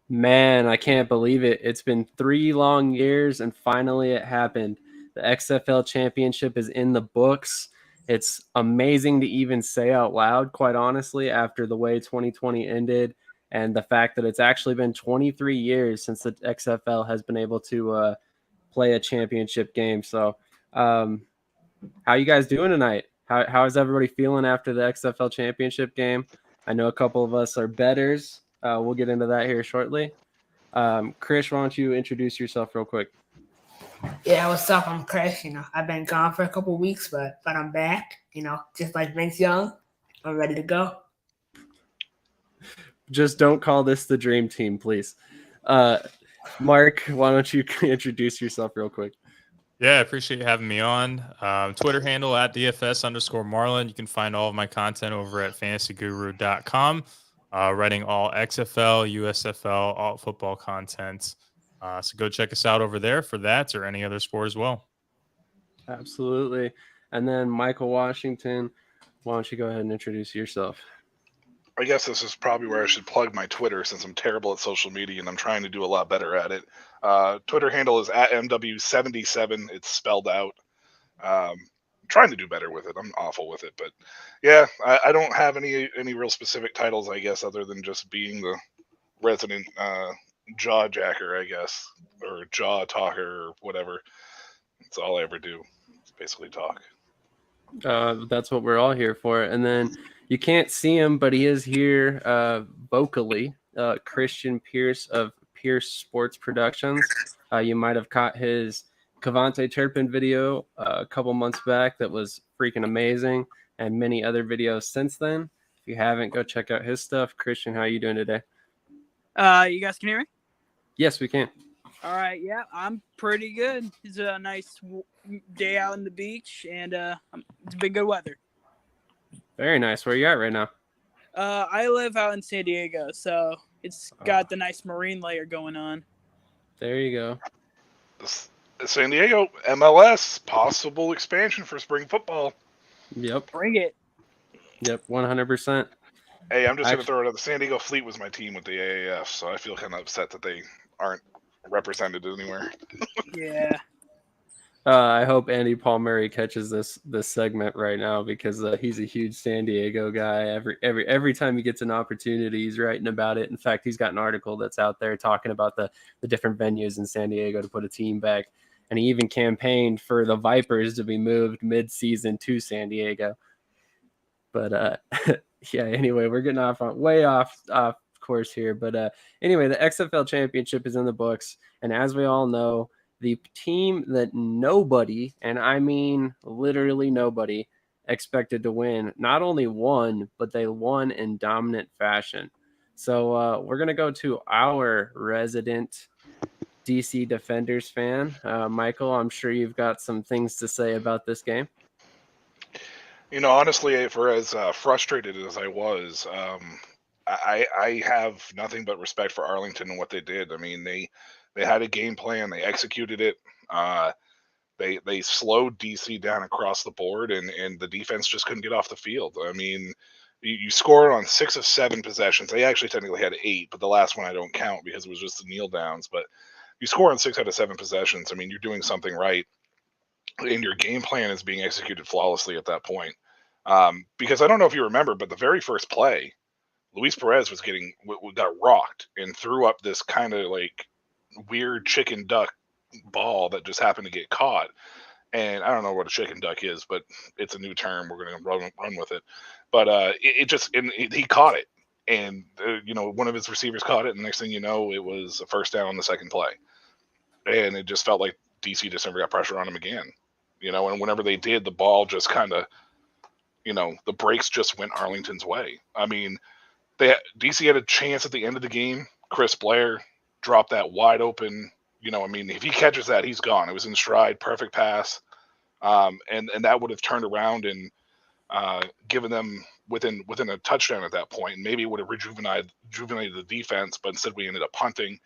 Man, I can't believe it. It's been 3 long years and finally it happened. The XFL Championship is in the books. It's amazing to even say out loud, quite honestly, after the way 2020 ended and the fact that it's actually been 23 years since the XFL has been able to play a championship game. So, um, how you guys doing tonight? How is everybody feeling after the XFL Championship game? I know a couple of us are betters. We'll get into that here shortly. Chris, why don't you introduce yourself real quick? Yeah, what's up? I'm Chris. I've been gone for a couple weeks, but I'm back. Just like Vince Young, I'm ready to go. Just don't call this the dream team, please. Uh, Mark, why don't you introduce yourself real quick? Yeah, I appreciate you having me on. Twitter handle at DFS_Marlin. You can find all of my content over at fantasyguru.com. Writing all XFL, USFL, all football content. So go check us out over there for that or any other sport as well. Absolutely. And then Michael Washington, why don't you go ahead and introduce yourself? I guess this is probably where I should plug my Twitter since I'm terrible at social media and I'm trying to do a lot better at it. Twitter handle is at MW77. It's spelled out. Trying to do better with it. I'm awful with it, but yeah, I don't have any real specific titles, I guess, other than just being the resident jaw jacker, I guess, or jaw talker or whatever. That's all I ever do. It's basically talk. That's what we're all here for. And then you can't see him, but he is here vocally. Christian Pierce of Pierce Sports Productions. You might have caught his Cavante Turpin video a couple months back that was freaking amazing, and many other videos since then. If you haven't, go check out his stuff. Christian, how are you doing today? You guys can hear me? Yes, we can. All right, yeah, I'm pretty good. It's a nice day out on the beach, and it's been good weather. Very nice. Where are you at right now? I live out in San Diego, so it's got the nice marine layer going on. There you go. San Diego, MLS, possible expansion for spring football. Yep. Bring it. Yep, 100%. Hey, I'm just going to throw it out. The San Diego Fleet was my team with the AAF, so I feel kind of upset that they aren't represented anywhere. Yeah. I hope Andy Paul Murray catches this segment right now because he's a huge San Diego guy. Every time he gets an opportunity, he's writing about it. In fact, he's got an article that's out there talking about the different venues in San Diego to put a team back. And he even campaigned for the Vipers to be moved mid-season to San Diego. But yeah, anyway, we're getting way off course here. But anyway, the XFL Championship is in the books. And as we all know, the team that nobody, and I mean literally nobody, expected to win, not only won, but they won in dominant fashion. So we're going to go to our resident DC Defenders fan. Michael, I'm sure you've got some things to say about this game. Honestly, for as frustrated as I was, I have nothing but respect for Arlington and what they did. I mean, they had a game plan, they executed it. They slowed DC down across the board, and the defense just couldn't get off the field. I mean, you scored on 6 of 7 possessions. They actually technically had 8, but the last one I don't count because it was just the kneel downs. But you score on 6 out of 7 possessions. I mean, you're doing something right, and your game plan is being executed flawlessly at that point. Because I don't know if you remember, but the very first play, Luis Perez got rocked and threw up this kind of like weird chicken duck ball that just happened to get caught. And I don't know what a chicken duck is, but it's a new term. We're going to run with it. But he caught it, and one of his receivers caught it, and the next thing you know, it was a first down on the second play, and it just felt like DC just never got pressure on him again. And whenever they did, the ball just kind of, the brakes just went Arlington's way. I mean, DC had a chance at the end of the game. Chris Blair dropped that wide open. If he catches that, he's gone. It was in stride, perfect pass, and that would have turned around and given them within a touchdown at that point. And maybe it would have rejuvenated the defense, but instead we ended up punting.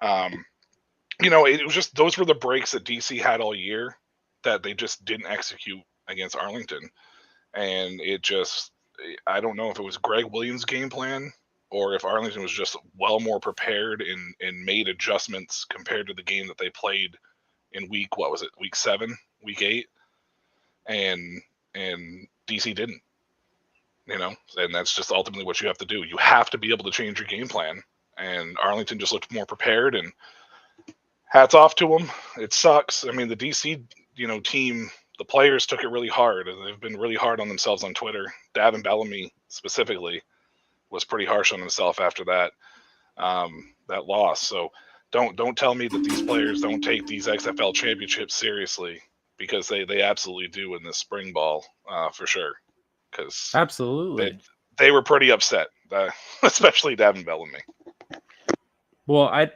It was just those were the breaks that DC had all year that they just didn't execute against Arlington, and I don't know if it was Greg Williams' game plan or if Arlington was just well more prepared and made adjustments compared to the game that they played in week 7, week 8, and DC didn't, and that's just ultimately what you have to do. You have to be able to change your game plan, and Arlington just looked more prepared, and hats off to them. It sucks. I mean, the DC, team, the players took it really hard. They've been really hard on themselves on Twitter. David Bellamy specifically was pretty harsh on himself after that loss. So don't tell me that these players don't take these XFL championships seriously, because they absolutely do in this spring ball for sure. Because absolutely they were pretty upset, especially David Bellamy. Well,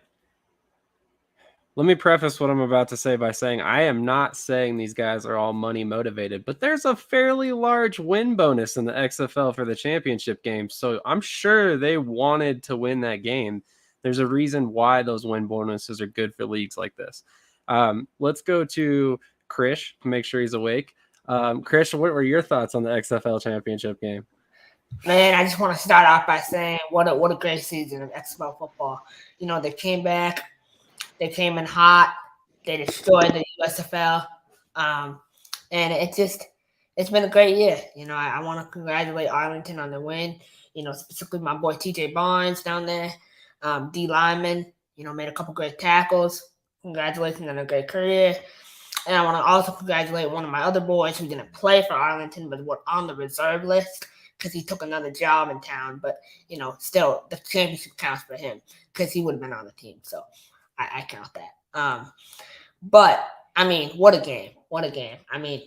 let me preface what I'm about to say by saying I am not saying these guys are all money motivated, but there's a fairly large win bonus in the XFL for the championship game. So I'm sure they wanted to win that game. There's a reason why those win bonuses are good for leagues like this. Let's go to Krish to make sure he's awake. Krish, what were your thoughts on the XFL championship game? Man, I just want to start off by saying what a great season of XFL football. They came back. They came in hot. They destroyed the USFL. And it's been a great year. I want to congratulate Arlington on the win. Specifically my boy TJ Barnes down there. D Lyman, made a couple great tackles. Congratulations on a great career. And I want to also congratulate one of my other boys who didn't play for Arlington but was on the reserve list because he took another job in town. But, still, the championship counts for him because he would have been on the team. So I count that. But, I mean, what a game. What a game. I mean,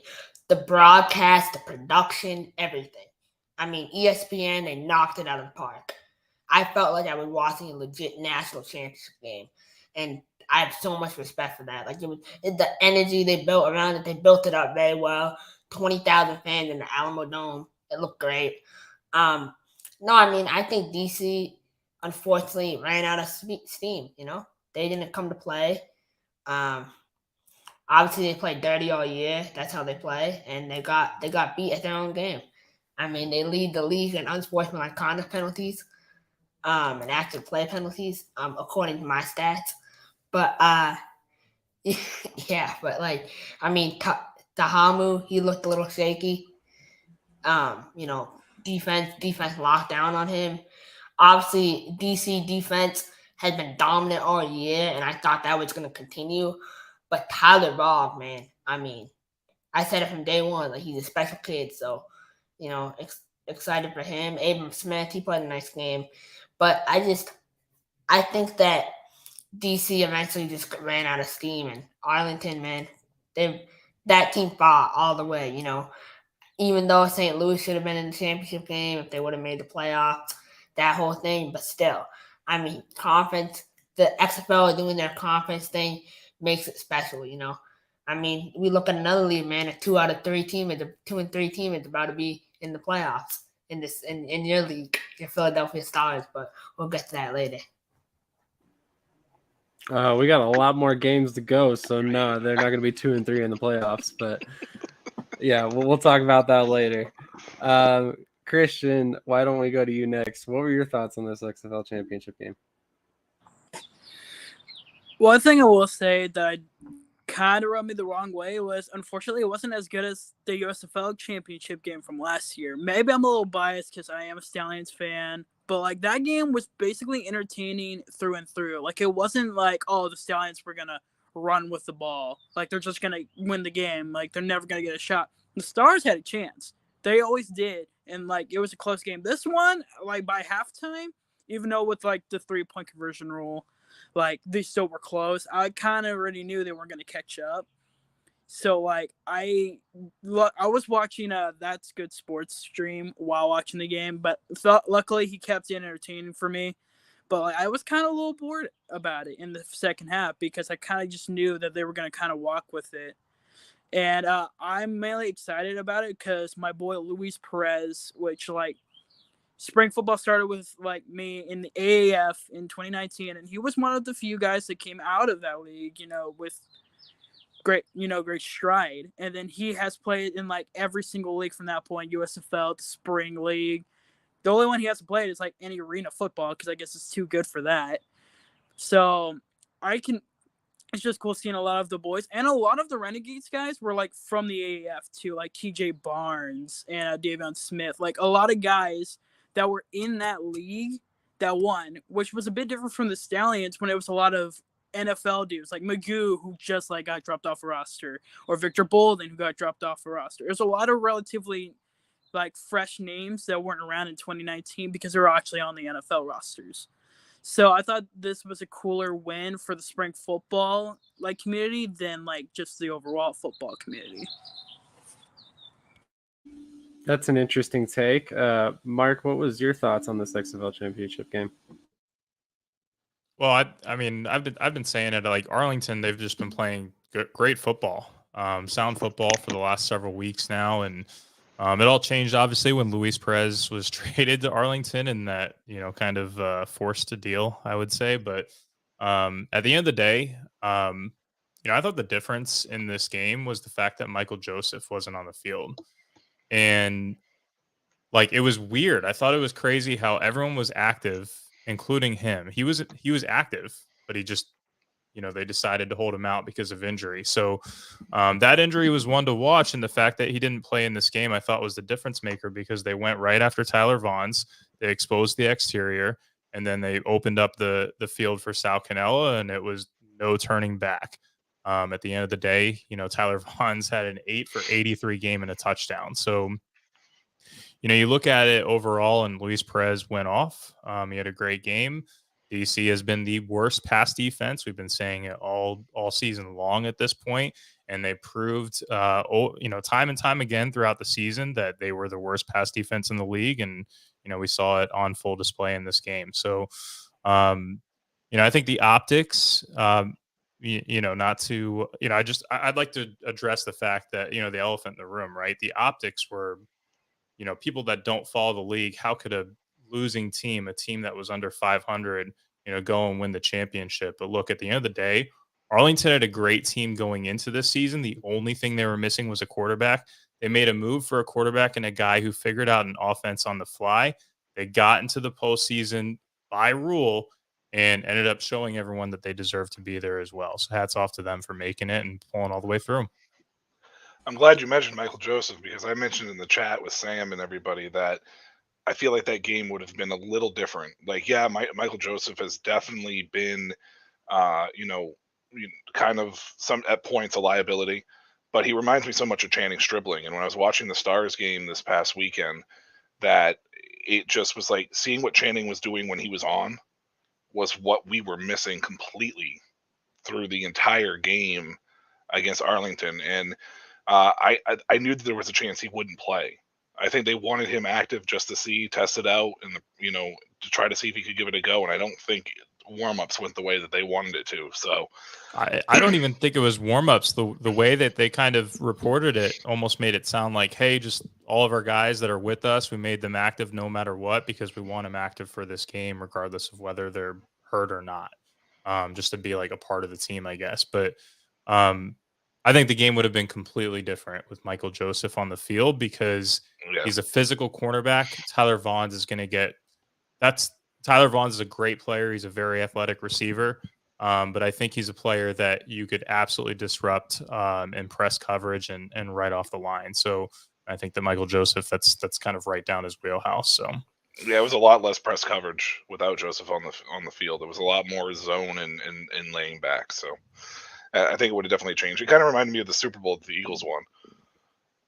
the broadcast, the production, everything. I mean, ESPN, they knocked it out of the park. I felt like I was watching a legit national championship game. And I have so much respect for that. Like, the energy they built around it, they built it up very well. 20,000 fans in the Alamo Dome. It looked great. No, I mean, I think DC, unfortunately, ran out of steam, They didn't come to play. Obviously, they played dirty all year. That's how they play. And they got beat at their own game. I mean, they lead the league in unsportsmanlike conduct penalties and active play penalties, according to my stats. But, yeah, but, I mean, Tahamu, he looked a little shaky. Defense locked down on him. Obviously, DC defense has been dominant all year, and I thought that was going to continue. But Tyler Robb, man, I mean, I said it from day one, he's a special kid. So, excited for him. Abram Smith, he played a nice game. But I think that DC eventually just ran out of steam. And Arlington, man, that team fought all the way, Even though St. Louis should have been in the championship game if they would have made the playoffs, that whole thing. But still, I mean, conference, the XFL doing their conference thing makes it special, I mean, we look at another league, man, a 2 and 3 team is about to be in the playoffs in your league, your Philadelphia Stars, but we'll get to that later. We got a lot more games to go, so no, they're not going to be 2 and 3 in the playoffs, but yeah, we'll talk about that later. Christian, why don't we go to you next? What were your thoughts on this XFL championship game? One thing I will say that kind of rubbed me the wrong way was, unfortunately, it wasn't as good as the USFL Championship game from last year. Maybe I'm a little biased because I am a Stallions fan, but that game was basically entertaining through and through. It wasn't the Stallions were gonna run with the ball, they're just gonna win the game, they're never gonna get a shot. The Stars had a chance, they always did, and it was a close game. This one, by halftime, even though with the 3-point conversion rule, they still were close. I kind of already knew they weren't going to catch up. So, I was watching That's Good Sports stream while watching the game, but luckily he kept it entertaining for me. But I was kind of a little bored about it in the second half because I kind of just knew that they were going to kind of walk with it. And I'm mainly excited about it because my boy Luis Perez, which spring football started with me in the AAF in 2019, and he was one of the few guys that came out of that league, with great stride. And then he has played in every single league from that point: USFL, the Spring League, The only one he hasn't played is like any arena football because I guess it's too good for that. So it's just cool seeing a lot of the boys, and a lot of the Renegades guys were like from the AAF too, like TJ Barnes and Davion Smith, like a lot of guys that were in that league that won, which was a bit different from the Stallions when it was a lot of NFL dudes like Magoo, who just like got dropped off a roster, or Victor Bolden, who got dropped off a roster. There's a lot of relatively like fresh names that weren't around in 2019 because they were actually on the NFL rosters. So I thought this was a cooler win for the spring football like community than like just the overall football community. That's an interesting take. Mark, what was your thoughts on this XFL Championship game? Well, I mean, I've been saying it, like Arlington, they've just been playing great football, sound football for the last several weeks now, and it all changed obviously when Luis Perez was traded to Arlington, and that kind of forced a deal, I would say. But at the end of the day, I thought the difference in this game was the fact that Michael Joseph wasn't on the field, and like it was weird. I thought it was crazy how everyone was active, including him. He was active, but he just, they decided to hold him out because of injury. So that injury was one to watch. And the fact that he didn't play in this game, I thought was the difference maker, because they went right after Tyler Vaughn's. They exposed the exterior, and then they opened up the field for Sal Cannella, and it was no turning back. At the end of the day, Tyler Vaughn's had an 8 for 83 game and a touchdown. So, you look at it overall, and Luis Perez went off. He had a great game. DC has been the worst pass defense. We've been saying it all season long at this point, and they proved, time and time again throughout the season that they were the worst pass defense in the league, and we saw it on full display in this game. So, I think the optics, I'd like to address the fact that the elephant in the room, right? The optics were, people that don't follow the league, how could a losing team, a team that was under 500, go and win the championship? But look, at the end of the day, Arlington had a great team going into this season. The only thing they were missing was a quarterback. They made a move for a quarterback and a guy who figured out an offense on the fly. They got into the postseason by rule and ended up showing everyone that they deserve to be there as well. So hats off to them for making it and pulling all the way through. I'm glad you mentioned Michael Joseph, because I mentioned in the chat with Sam and everybody that I feel like that game would have been a little different. Like, yeah, Michael Joseph has definitely been, kind of some at points a liability, but he reminds me so much of Channing Stribling. And when I was watching the Stars game this past weekend, that it just was like seeing what Channing was doing when he was on was what we were missing completely through the entire game against Arlington. And I knew that there was a chance he wouldn't play. I think they wanted him active just to test it out, and to try to see if he could give it a go. And I don't think warm-ups went the way that they wanted it to. So I don't even think it was warm-ups. The way that they kind of reported it almost made it sound like, hey, just all of our guys that are with us, we made them active no matter what, because we want them active for this game, regardless of whether they're hurt or not, just to be like a part of the team, I guess. But I think the game would have been completely different with Michael Joseph on the field, because he's a physical cornerback. Tyler Vaughn's is going to get Tyler Vaughn's is a great player. He's a very athletic receiver. But I think he's a player that you could absolutely disrupt in press coverage and right off the line. So I think that Michael Joseph, that's kind of right down his wheelhouse. So yeah, it was a lot less press coverage without Joseph on the field. It was a lot more zone and laying back. So I think it would have definitely changed. It kind of reminded me of the Super Bowl that the Eagles won.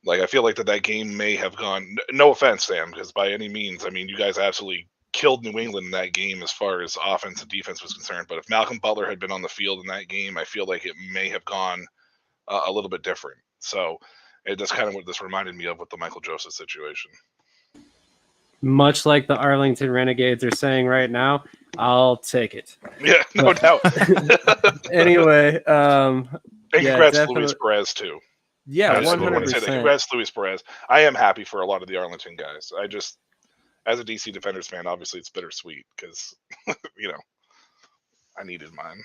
Like, I feel like that game may have gone, no offense, Sam, because by any means, I mean, you guys absolutely killed New England in that game as far as offense and defense was concerned. But if Malcolm Butler had been on the field in that game, I feel like it may have gone a little bit different. So that's kind of what this reminded me of with the Michael Joseph situation. Much like the Arlington Renegades are saying right now, I'll take it. Yeah, no doubt. Anyway, and congrats to Luis Perez too. Yeah, 100%. Congrats to Luis Perez. I am happy for a lot of the Arlington guys. I just, as a DC Defenders fan, obviously it's bittersweet because, I needed mine.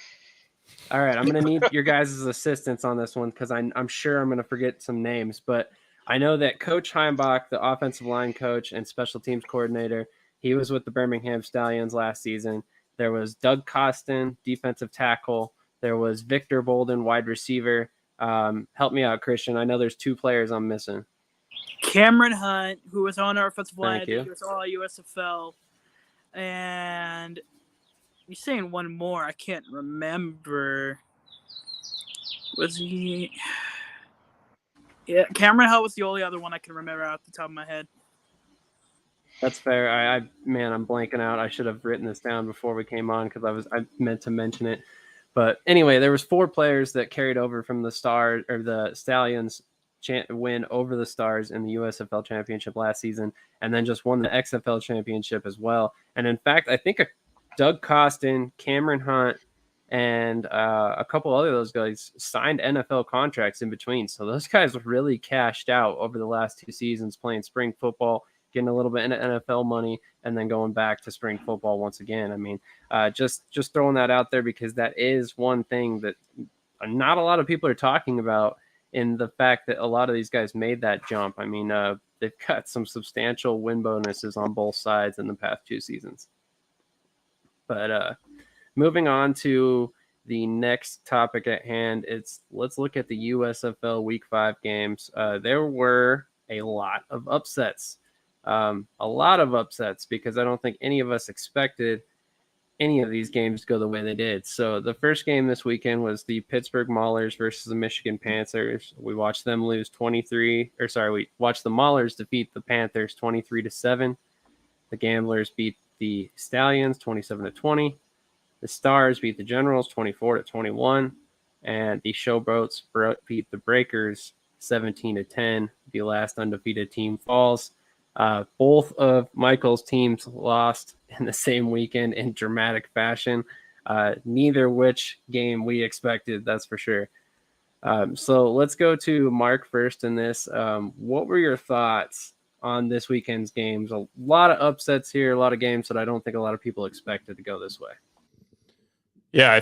All right, I'm going to need your guys' assistance on this one, because I'm sure I'm going to forget some names. But I know that Coach Heimbach, the offensive line coach and special teams coordinator, He was with the Birmingham Stallions last season. There was Doug Costin, defensive tackle. There was Victor Bolden, wide receiver. Help me out, Christian. I know there's 2 players I'm missing. Cameron Hunt, who was on our offensive line, Thank you. he was all USFL. And you're saying one more. I can't remember. Was he? Yeah, Cameron Hunt was the only other one I can remember off the top of my head. That's fair. I'm blanking out. I should have written this down before we came on because I meant to mention it. But anyway, there was 4 players that carried over from the Stallions win over the Stars in the USFL Championship last season, and then just won the XFL Championship as well. And in fact, I think Doug Costin, Cameron Hunt, and a couple other of those guys signed NFL contracts in between. So those guys really cashed out over the last 2 seasons playing spring football, getting a little bit of NFL money, and then going back to spring football once again. I mean, just throwing that out there because that is one thing that not a lot of people are talking about, in the fact that a lot of these guys made that jump. I mean, they've got some substantial win bonuses on both sides in the past 2 seasons. But moving on to the next topic at hand, let's look at the USFL Week 5 games. There were a lot of upsets. Because I don't think any of us expected any of these games to go the way they did. So the first game this weekend was the Pittsburgh Maulers versus the Michigan Panthers. We watched them we watched the Maulers defeat the Panthers 23-7. The Gamblers beat the Stallions 27-20. The Stars beat the Generals 24-21. And the Showboats beat the Breakers 17-10. The last undefeated team falls. Both of Michael's teams lost in the same weekend in dramatic fashion. Neither which game we expected, that's for sure. So let's go to Mark first in this. What were your thoughts on this weekend's games? A lot of upsets here, a lot of games that I don't think a lot of people expected to go this way. Yeah,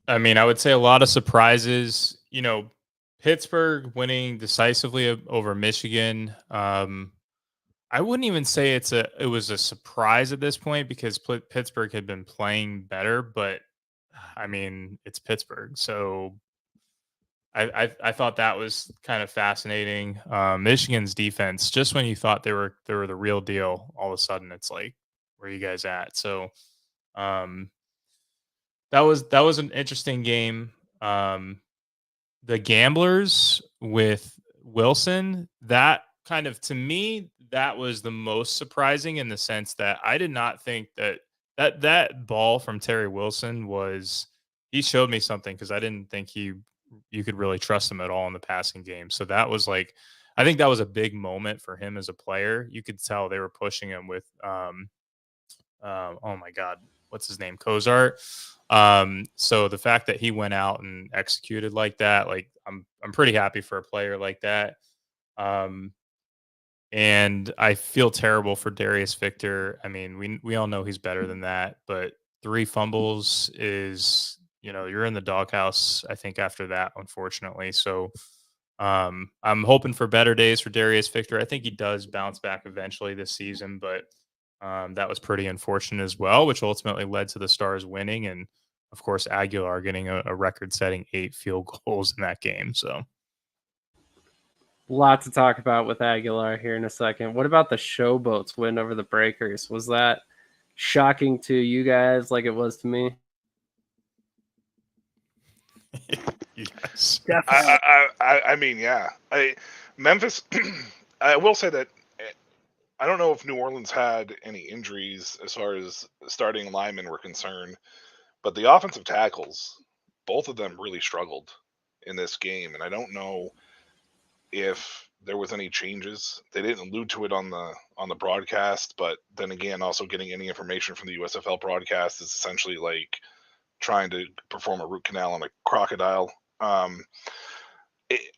I would say a lot of surprises. Pittsburgh winning decisively over Michigan. I wouldn't even say it was a surprise at this point because Pittsburgh had been playing better, but I mean, it's Pittsburgh. So I thought that was kind of fascinating. Michigan's defense, just when you thought they were the real deal, all of a sudden it's like, where are you guys at? So that was an interesting game. The Gamblers with Wilson, that kind of, to me, that was the most surprising in the sense that I did not think that ball from Terry Wilson he showed me something, because I didn't think you could really trust him at all in the passing game. So that was I think that was a big moment for him as a player. You could tell they were pushing him with, oh my God, what's his name? Cozart. So the fact that he went out and executed like that, I'm pretty happy for a player like that. And I feel terrible for Darius Victor. I mean, we all know he's better than that, but 3 fumbles is, you're in the doghouse, I think, after that, unfortunately. So I'm hoping for better days for Darius Victor. I think he does bounce back eventually this season, but that was pretty unfortunate as well, which ultimately led to the Stars winning. And of course, Aguilar getting a record-setting 8 field goals in that game. So a lot to talk about with Aguilar here in a second. What about the Showboats win over the Breakers? Was that shocking to you guys like it was to me? Yes. Definitely. I mean, yeah. Memphis, I will say that I don't know if New Orleans had any injuries as far as starting linemen were concerned, but the offensive tackles, both of them really struggled in this game, and I don't know if there was any changes. They didn't allude to it on the broadcast, but then again, also getting any information from the USFL broadcast is essentially like trying to perform a root canal on a crocodile.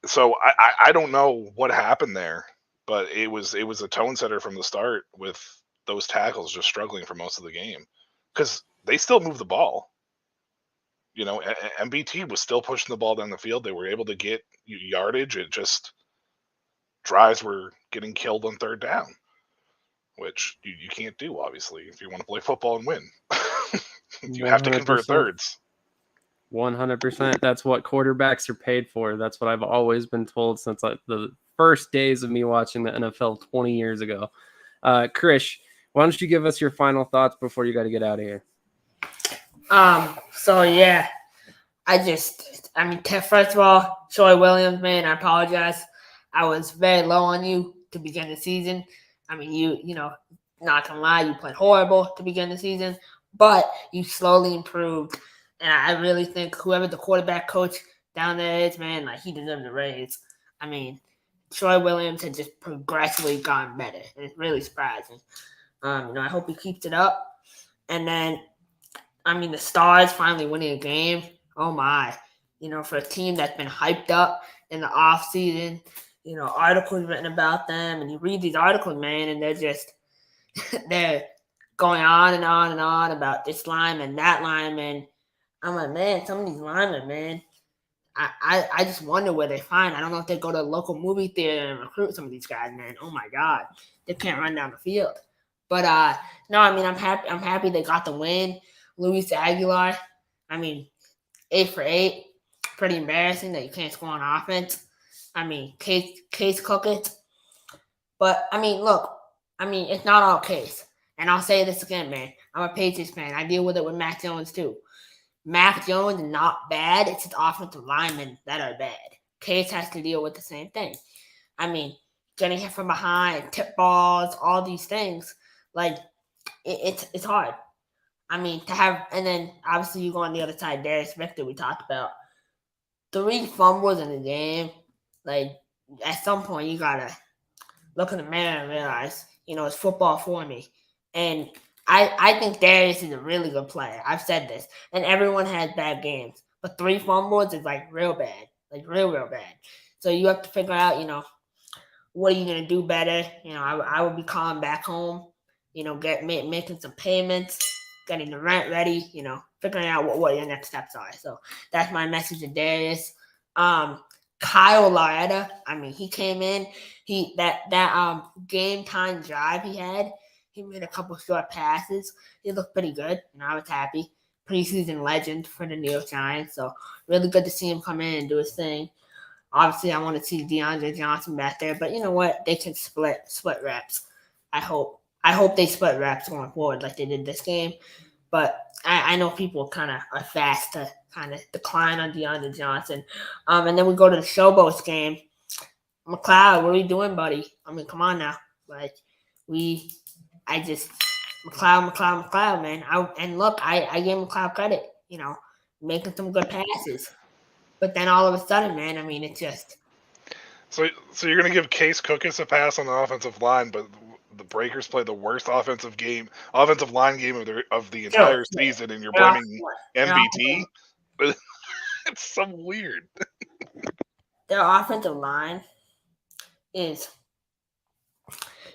So I don't know what happened there, but it was a tone setter from the start with those tackles just struggling for most of the game because they still move the ball. MBT was still pushing the ball down the field. They were able to get yardage. It just drives were getting killed on third down. which you can't do, obviously, if you want to play football and win. You have to convert 100%. thirds. 100%. That's what quarterbacks are paid for. That's what I've always been told since the first days of me watching the NFL 20 years ago. Krish, why don't you give us your final thoughts before you got to get out of here? So yeah, first of all, Troy Williams, man, I apologize. I was very low on you to begin the season. I mean, you know, not gonna lie, you played horrible to begin the season, but you slowly improved. And I really think whoever the quarterback coach down there is, man, like he deserves a raise. I mean, Troy Williams had just progressively gotten better, and it's really surprising. I hope he keeps it up. And then, the Stars finally winning a game. Oh my! For a team that's been hyped up in the off season, articles written about them, and you read these articles, man, and they're just they're going on and on and on about this lineman, that lineman. I'm like, man, some of these linemen, man, I just wonder where they find. I don't know if they go to a local movie theater and recruit some of these guys, man. Oh my God, they can't run down the field. But no, I'm happy. I'm happy they got the win. Luis Aguilar, 8 for 8. Pretty embarrassing that you can't score on offense. Case cook it. But look, it's not all Case. And I'll say this again, man. I'm a Patriots fan. I deal with it with Mac Jones too. Mac Jones is not bad. It's his offensive linemen that are bad. Case has to deal with the same thing. Getting hit from behind, tip balls, all these things. Like, it's hard. To have, and then obviously you go on the other side, Darius Victor, we talked about. 3 fumbles in the game. Like, at some point you gotta look in the mirror and realize, it's football for me. And I think Darius is a really good player. I've said this. And everyone has bad games. But 3 fumbles is like real bad. Like real bad. So you have to figure out, what are you gonna do better? I would be calling back home, making some payments, getting the rent ready, figuring out what your next steps are. So that's my message to Darius. Kyle Loretta, he came in. That game time drive he had, he made a couple short passes. He looked pretty good, and I was happy. Preseason legend for the New York Giants, so really good to see him come in and do his thing. Obviously, I want to see DeAndre Johnson back there, but you know what? They can split reps. I hope they split reps going forward like they did this game. But I know people kind of are fast to kind of decline on DeAndre Johnson. And then we go to the Showboats game. McLeod, what are you doing, buddy? Come on now. McLeod, man. I gave McLeod credit, making some good passes. But then all of a sudden, man, it's just. So you're going to give Case Cookus a pass on the offensive line, but the Breakers play the worst offensive line game of the entire season, and you're blaming MBT? It's so weird. Their offensive line is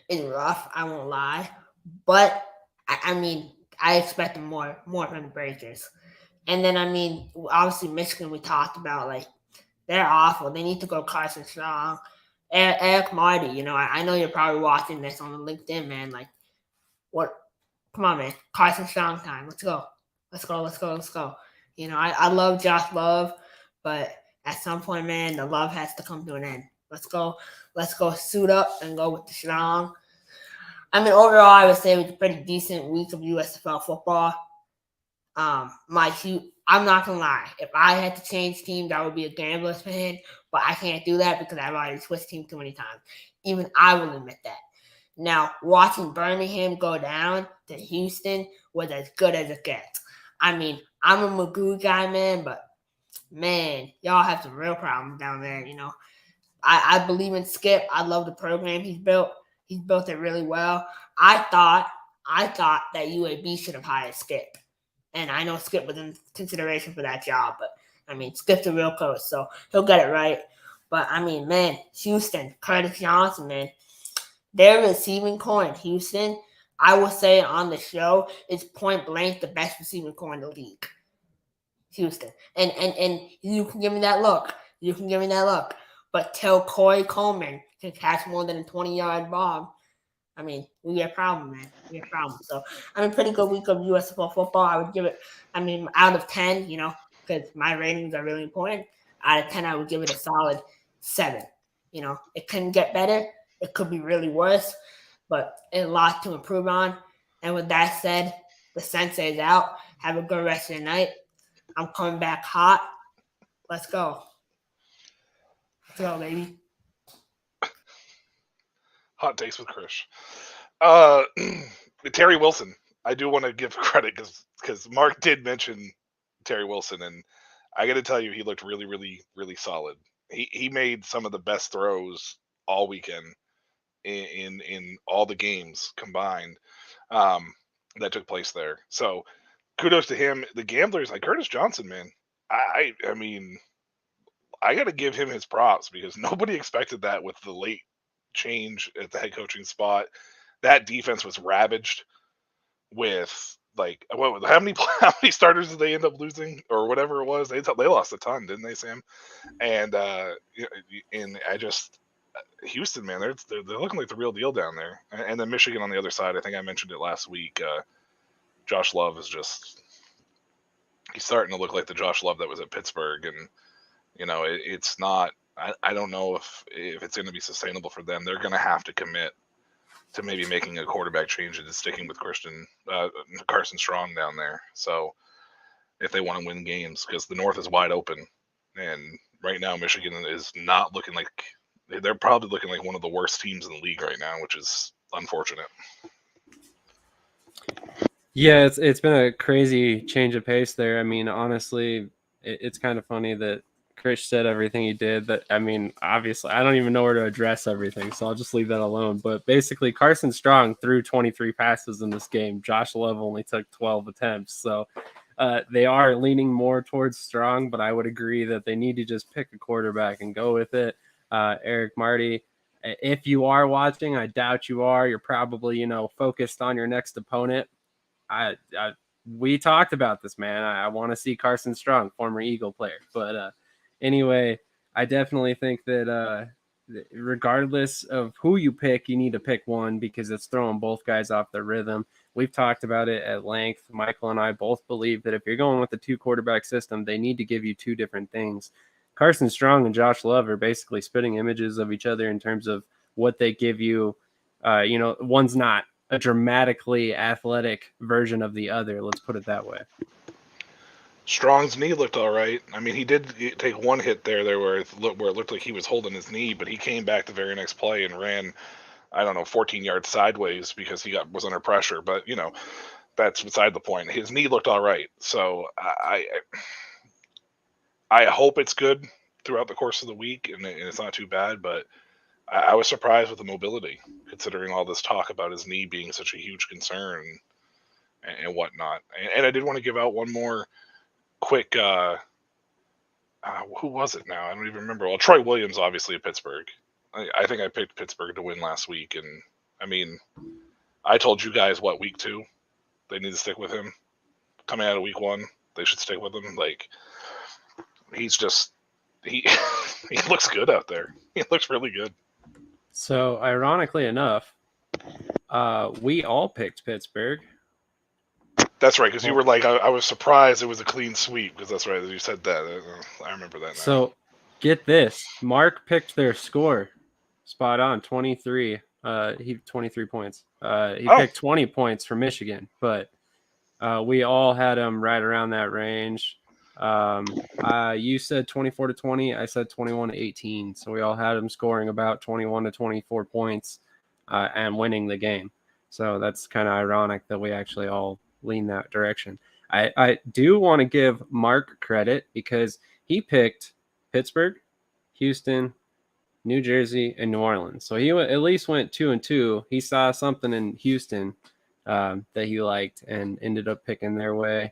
rough, I won't lie. But, I expected more from the Breakers. And then, obviously Michigan we talked about, like, they're awful. They need to go Carson Strong. Eric Marty, I know you're probably watching this on LinkedIn, man. Like, what? Come on, man. Carson Strong time. Let's go. I love Josh Love, but at some point, man, the love has to come to an end. Let's go suit up and go with the Strong. Overall, I would say it was a pretty decent week of USFL football. I'm not gonna lie. If I had to change teams, I would be a Gamblers fan, but I can't do that because I've already switched teams too many times. Even I will admit that. Now, watching Birmingham go down to Houston was as good as it gets. I'm a Magoo guy, man, but man, y'all have some real problems down there. I believe in Skip. I love the program he's built. He's built it really well. I thought that UAB should have hired Skip. And I know Skip was in consideration for that job, but Skip's a real coach, so he'll get it right. But man, Houston, Curtis Johnson, man, their receiving core in Houston, I will say on the show, is point blank the best receiving core in the league. Houston, and you can give me that look. But till Corey Coleman can catch more than a 20-yard bomb, I mean, we get a problem, man. We get a problem. So I'm a pretty good week of USFL football. I would give it, I mean, out of 10, because my ratings are really important. Out of 10, I would give it a solid 7. It couldn't get better. It could be really worse, but a lot to improve on. And with that said, the sensei is out. Have a good rest of the night. I'm coming back hot. Let's go. Let's go, baby. Hot takes with Krish. Terry Wilson. I do want to give credit because Mark did mention Terry Wilson, and I got to tell you, he looked really, really, really solid. He made some of the best throws all weekend in all the games combined that took place there. So kudos to him. The gamblers like Curtis Johnson, man. I mean, I got to give him his props because nobody expected that with the late change at the head coaching spot. That defense was ravaged with like how many starters did they end up losing or whatever it was? They lost a ton, didn't they, Sam? And I just Houston, man, they're looking like the real deal down there. And then Michigan on the other side. I think I mentioned it last week. Josh Love is he's starting to look like the Josh Love that was at Pittsburgh, and it's not. I don't know if it's going to be sustainable for them. They're going to have to commit to maybe making a quarterback change and sticking with Carson Strong down there. So if they want to win games, because the North is wide open, and right now Michigan is not looking like they're probably looking like one of the worst teams in the league right now, which is unfortunate. Yeah, it's been a crazy change of pace there. I mean, honestly, it's kind of funny that Chris said everything he did. That, I mean, obviously, I don't even know where to address everything, so I'll just leave that alone. But basically, Carson Strong threw 23 passes in this game. Josh Love only took 12 attempts. So they are leaning more towards Strong, but I would agree that they need to just pick a quarterback and go with it. Eric Marty, if you are watching, I doubt you are. You're probably, focused on your next opponent. We talked about this, man. I want to see Carson Strong, former Eagle player. But anyway, I definitely think that regardless of who you pick, you need to pick one because it's throwing both guys off their rhythm. We've talked about it at length. Michael and I both believe that if you're going with the 2-quarterback system, they need to give you 2 different things. Carson Strong and Josh Love are basically spitting images of each other in terms of what they give you. One's not a dramatically athletic version of the other. Let's put it that way. Strong's knee looked all right. I mean, he did take one hit there where it looked like he was holding his knee, but he came back the very next play and ran, 14 yards sideways because he was under pressure. But that's beside the point. His knee looked all right. So I hope it's good throughout the course of the week and it's not too bad. But I was surprised with the mobility, considering all this talk about his knee being such a huge concern and whatnot. And I did want to give out one more quick. Who was it now? I don't even remember. Well, Troy Williams, obviously at Pittsburgh. I think I picked Pittsburgh to win last week, and I mean, I told you guys week 2, they need to stick with him. Coming out of week 1, they should stick with him. Like he's just he looks good out there. He looks really good. So, ironically enough, we all picked Pittsburgh. That's right, because you were like, I was surprised it was a clean sweep, because that's right, you said that. I remember that now. So, get this. Mark picked their score. Spot on, 23. 23 points. He picked 20 points for Michigan, but we all had him right around that range. You said 24-20. I said 21-18. So we all had him scoring about 21 to 24 points and winning the game. So that's kind of ironic that we actually all lean that direction. I do want to give Mark credit because he picked Pittsburgh, Houston, New Jersey, and New Orleans. So he at least went 2-2. He saw something in Houston that he liked and ended up picking their way.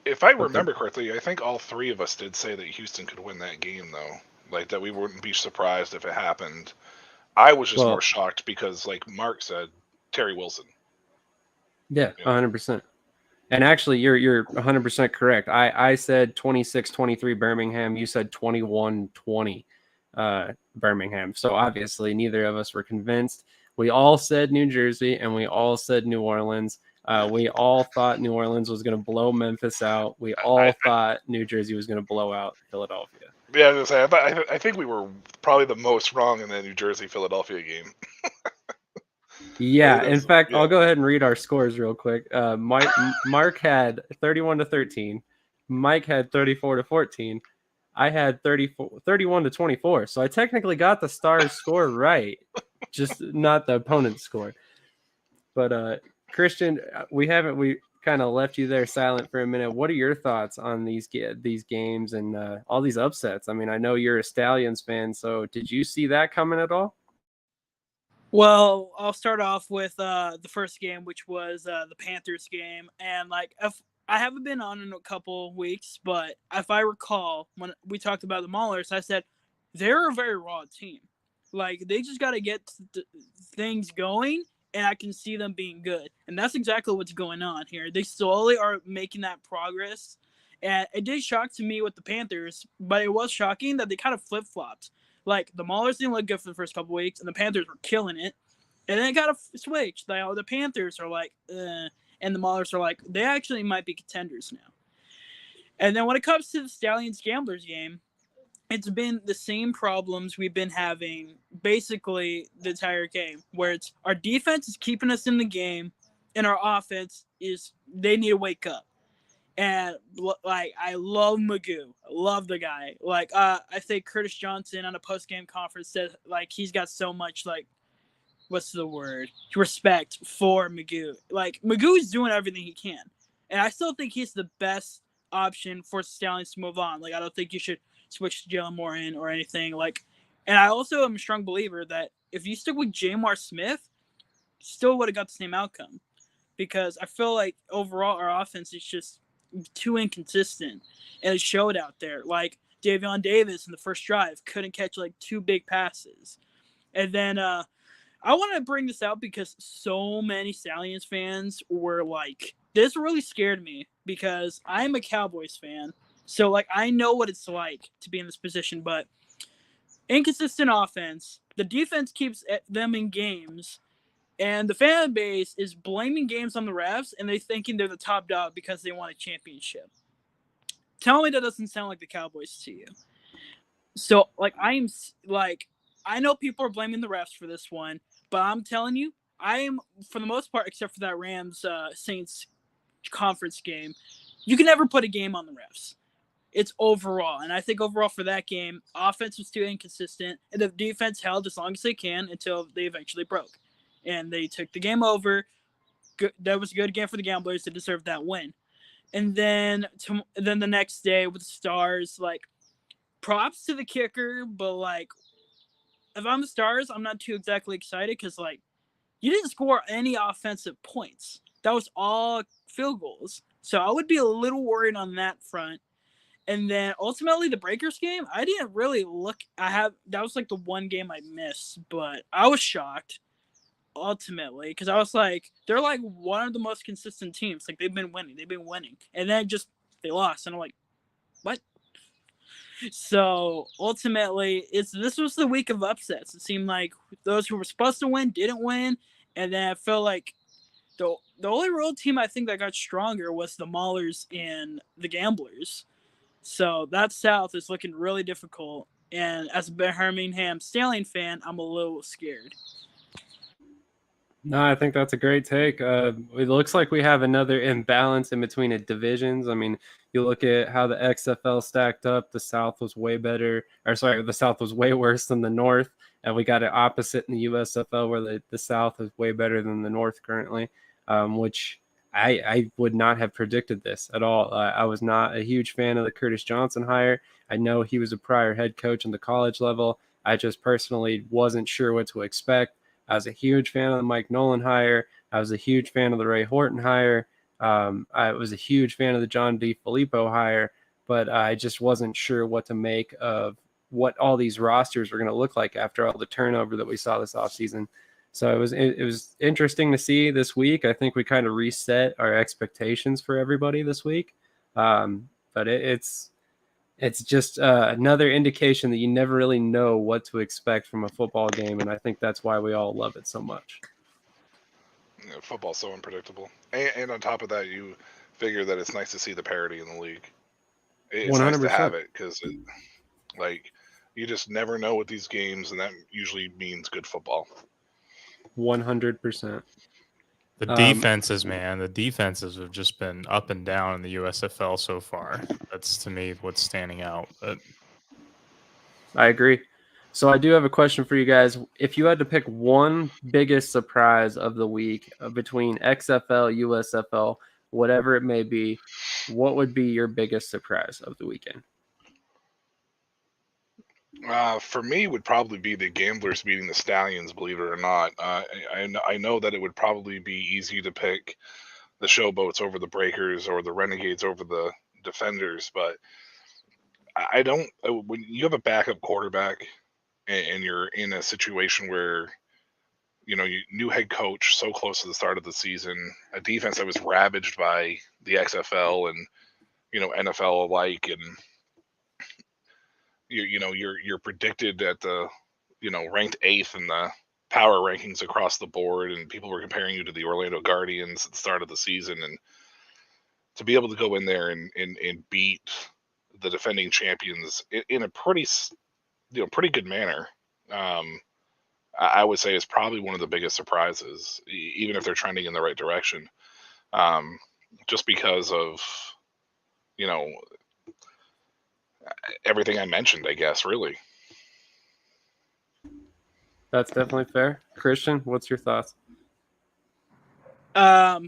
If I remember correctly, I think all 3 of us did say that Houston could win that game, though. Like, that we wouldn't be surprised if it happened. I was just more shocked because, like Mark said, Terry Wilson. Yeah, 100%. And actually, you're 100% correct. I said 26-23 Birmingham. You said 21-20 Birmingham. So obviously, neither of us were convinced. We all said New Jersey, and we all said New Orleans. We all thought New Orleans was going to blow Memphis out. We all thought New Jersey was going to blow out Philadelphia. Yeah, I was gonna say, I think we were probably the most wrong in the New Jersey-Philadelphia game. Yeah, in fact, I'll go ahead and read our scores real quick. Mark had 31-13. Mike had 34-14. I had 31-24. So I technically got the Stars score right, just not the opponent's score. But Christian, we kind of left you there silent for a minute. What are your thoughts on these games and all these upsets? I mean, I know you're a Stallions fan, so did you see that coming at all? Well, I'll start off with the first game, which was the Panthers game. And like, if I haven't been on in a couple weeks, but if I recall, when we talked about the Maulers, I said they're a very raw team. Like, they just got to get things going, and I can see them being good. And that's exactly what's going on here. They slowly are making that progress. And it did shock to me with the Panthers, but it was shocking that they kind of flip-flopped. Like, the Maulers didn't look good for the first couple weeks, and the Panthers were killing it. And then it got a switch. The Panthers are like, and the Maulers are like, they actually might be contenders now. And then when it comes to the Stallions Gamblers game, it's been the same problems we've been having basically the entire game, where it's our defense is keeping us in the game, and our offense they need to wake up. And like, I love Magoo. I love the guy. Like, I think Curtis Johnson on a post-game conference said like he's got so much like, what's the word? Respect for Magoo. Like, Magoo is doing everything he can, and I still think he's the best option for Stallions to move on. Like, I don't think you should switch to Jalen Moore or anything. Like, and I also am a strong believer that if you stick with Jamar Smith, still would have got the same outcome, because I feel like overall our offense is just too inconsistent, and it showed out there. Like, Davion Davis in the first drive couldn't catch like 2 big passes. And then I want to bring this out because so many Stallions fans were like, this really scared me, because I'm a Cowboys fan, so like I know what it's like to be in this position. But inconsistent offense, the defense keeps them in games, and the fan base is blaming games on the refs, and they're thinking they're the top dog because they won a championship. Tell me that doesn't sound like the Cowboys to you. So, like, I know people are blaming the refs for this one, but I'm telling you, I am, for the most part, except for that Rams-Saints conference game, you can never put a game on the refs. It's overall. And I think overall for that game, offense was too inconsistent, and the defense held as long as they can until they eventually broke. And they took the game over. That was a good game for the Gamblers to deserve that win. And then the next day with the Stars, like, props to the kicker, but like, if I'm the Stars, I'm not too exactly excited, because like, you didn't score any offensive points. That was all field goals. So I would be a little worried on that front. And then ultimately the Breakers game, I didn't really look. That was like the one game I missed, but I was shocked ultimately, because I was like, they're like one of the most consistent teams. Like, they've been winning, and then they lost, and I'm like, what? So ultimately, this was the week of upsets. It seemed like those who were supposed to win didn't win, and then I felt like the only road team I think that got stronger was the Maulers and the Gamblers. So that South is looking really difficult, and as a Birmingham Stallion fan, I'm a little scared. No, I think that's a great take. It looks like we have another imbalance in between the divisions. I mean, you look at how the XFL stacked up. The South was way better, the South was way worse than the North, and we got it opposite in the USFL, where the South is way better than the North currently, which I would not have predicted this at all. I was not a huge fan of the Curtis Johnson hire. I know he was a prior head coach on the college level. I just personally wasn't sure what to expect. I was a huge fan of the Mike Nolan hire. I was a huge fan of the Ray Horton hire. I was a huge fan of the John DeFilippo hire, but I just wasn't sure what to make of what all these rosters were going to look like after all the turnover that we saw this offseason. So it was interesting to see this week. I think we kind of reset our expectations for everybody this week. But it's it's just another indication that you never really know what to expect from a football game, and I think that's why we all love it so much. Yeah, football's so unpredictable, and on top of that, you figure that it's nice to see the parity in the league. It's nice to have 100%. it because, like, you just never know with these games, and that usually means good football. 100%. The defenses, man, the defenses have just been up and down in the USFL so far. That's, to me, what's standing out. But I agree. So I do have a question for you guys. If you had to pick one biggest surprise of the week between XFL, USFL, whatever it may be, what would be your biggest surprise of the weekend? For me, would probably be the Gamblers beating the Stallions. Believe it or not, I know that it would probably be easy to pick the Showboats over the Breakers or the Renegades over the Defenders, but I don't. When you have a backup quarterback and you're in a situation where new head coach so close to the start of the season, a defense that was ravaged by the XFL and NFL alike, and you're predicted at the ranked 8th in the power rankings across the board, and people were comparing you to the Orlando Guardians at the start of the season, and to be able to go in there and beat the defending champions in a pretty good manner, I would say is probably one of the biggest surprises, even if they're trending in the right direction, just because of everything I mentioned, I guess, really. That's definitely fair. Christian, what's your thoughts? I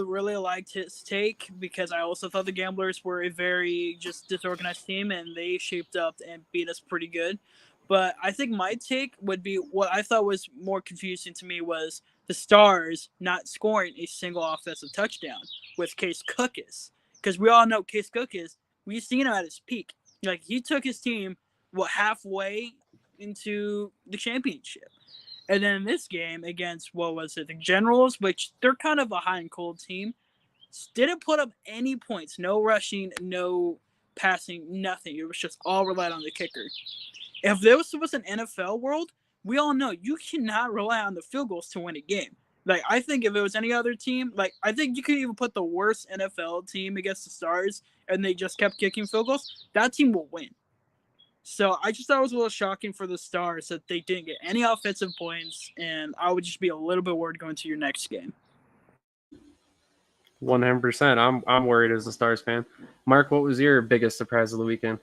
really liked his take because I also thought the Gamblers were a very just disorganized team, and they shaped up and beat us pretty good. But I think my take would be what I thought was more confusing to me was the Stars not scoring a single offensive touchdown with Case Cookis. Because we all know Case Cookis, we've seen him at his peak. Like, he took his team, halfway into the championship. And then in this game against, the Generals, which they're kind of a hot and cold team, didn't put up any points. No rushing, no passing, nothing. It was just all relied on the kicker. If this was an NFL world, we all know you cannot rely on the field goals to win a game. Like, I think if it was any other team, I think you could even put the worst NFL team against the Stars and they just kept kicking field goals, that team will win. So I just thought it was a little shocking for the Stars that they didn't get any offensive points, and I would just be a little bit worried going to your next game. 100%. I'm worried as a Stars fan. Mark, what was your biggest surprise of the weekend?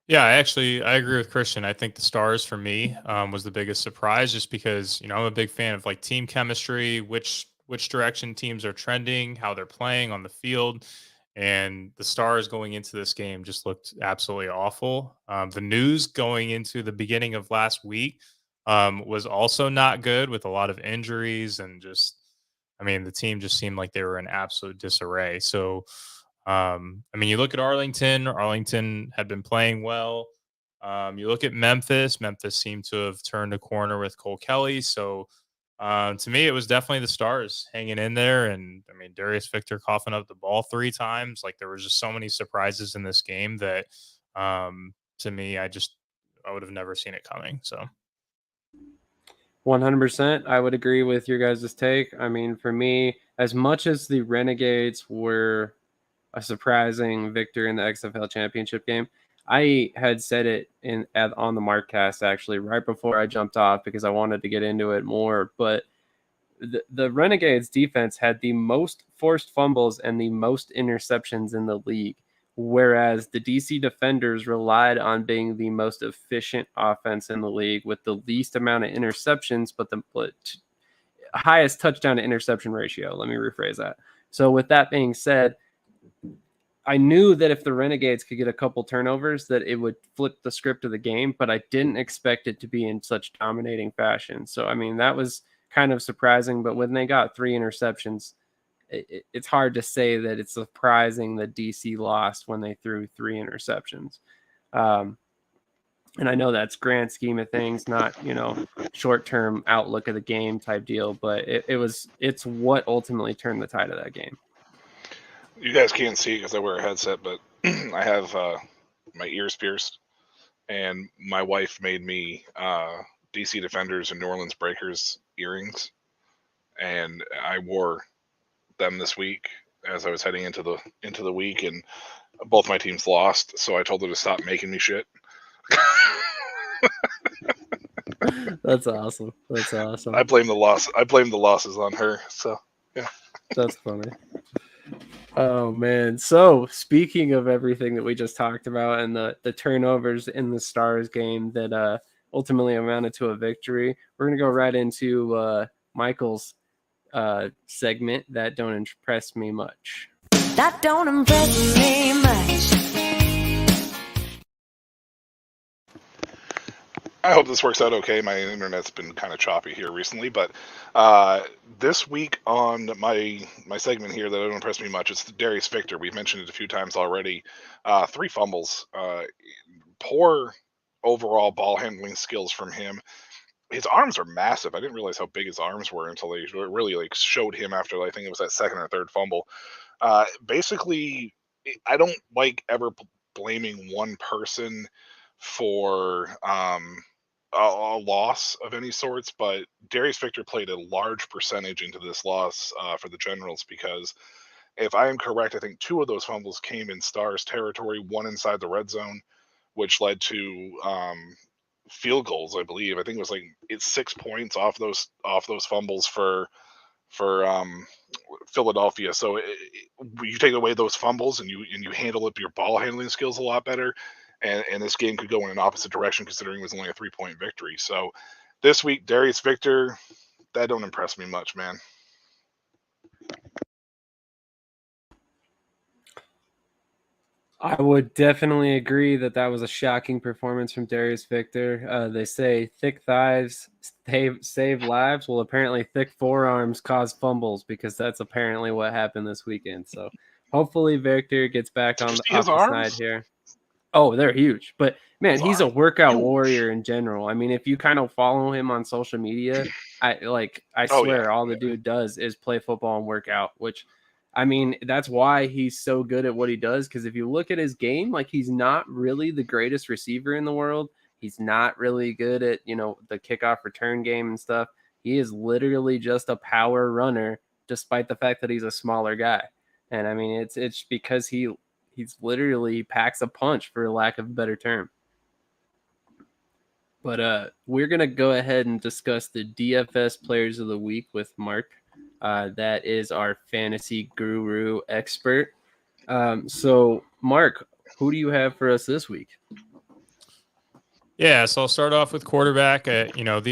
Yeah, I agree with Christian. I think the Stars for me was the biggest surprise, just because I'm a big fan of team chemistry, which direction teams are trending, how they're playing on the field. And the Stars going into this game just looked absolutely awful. The news going into the beginning of last week was also not good, with a lot of injuries, and the team just seemed like they were in absolute disarray. So, you look at Arlington. Arlington had been playing well. You look at Memphis. Memphis seemed to have turned a corner with Cole Kelly. So, to me, it was definitely the Stars hanging in there. And Darius Victor coughing up the ball 3 times. There was just so many surprises in this game that, to me, I would have never seen it coming. So 100%. I would agree with your guys' take. For me, as much as the Renegades were a surprising victor in the XFL Championship game, I had said it on the Markcast actually right before I jumped off because I wanted to get into it more. But the Renegades defense had the most forced fumbles and the most interceptions in the league, whereas the DC Defenders relied on being the most efficient offense in the league with the least amount of interceptions, but the highest touchdown to interception ratio. Let me rephrase that. So with that being said, I knew that if the Renegades could get a couple turnovers, that it would flip the script of the game, but I didn't expect it to be in such dominating fashion. So, that was kind of surprising, but when they got 3 interceptions, it's hard to say that it's surprising that DC lost when they threw 3 interceptions. And I know that's grand scheme of things, not, short-term outlook of the game type deal, but it's what ultimately turned the tide of that game. You guys can't see it because I wear a headset, but I have my ears pierced, and my wife made me DC Defenders and New Orleans Breakers earrings, and I wore them this week as I was heading into the week, and both my teams lost, so I told her to stop making me shit. That's awesome. That's awesome. I blame the losses on her. So yeah, that's funny. Oh man. So speaking of everything that we just talked about and the turnovers in the Stars game that ultimately amounted to a victory, we're gonna go right into Michael's segment that don't impress me much. That don't impress me much. I hope this works out okay. My internet's been kind of choppy here recently, but this week on my segment here that don't impress me much, it's Darius Victor. We've mentioned it a few times already. 3 fumbles, poor overall ball handling skills from him. His arms are massive. I didn't realize how big his arms were until they really like showed him after, I think it was that second or third fumble. Basically, I don't like ever blaming one person for a loss of any sorts, but Darius Victor played a large percentage into this loss for the Generals, because if I am correct, I think 2 of those fumbles came in Stars territory, one inside the red zone, which led to field goals, I believe. I think it was like 6 points off those fumbles for Philadelphia. So you take away those fumbles and you handle up your ball handling skills a lot better, and this game could go in an opposite direction, considering it was only a 3-point victory. So this week, Darius Victor, that don't impress me much, man. I would definitely agree that was a shocking performance from Darius Victor. They say thick thighs save lives. Well, apparently thick forearms cause fumbles, because that's apparently what happened this weekend. So hopefully Victor gets back on the side here. Oh, they're huge. But man, he's a workout warrior in general. I mean, if you kind of follow him on social media, I swear all the dude does is play football and work out, which, I mean, that's why he's so good at what he does. Because if you look at his game, like, he's not really the greatest receiver in the world. He's not really good at, the kickoff return game and stuff. He is literally just a power runner, despite the fact that he's a smaller guy. And I mean, it's because he's literally packs a punch, for lack of a better term. But we're going to go ahead and discuss the DFS players of the week with Mark. That is our fantasy guru expert. So Mark, who do you have for us this week? Yeah, so I'll start off with quarterback.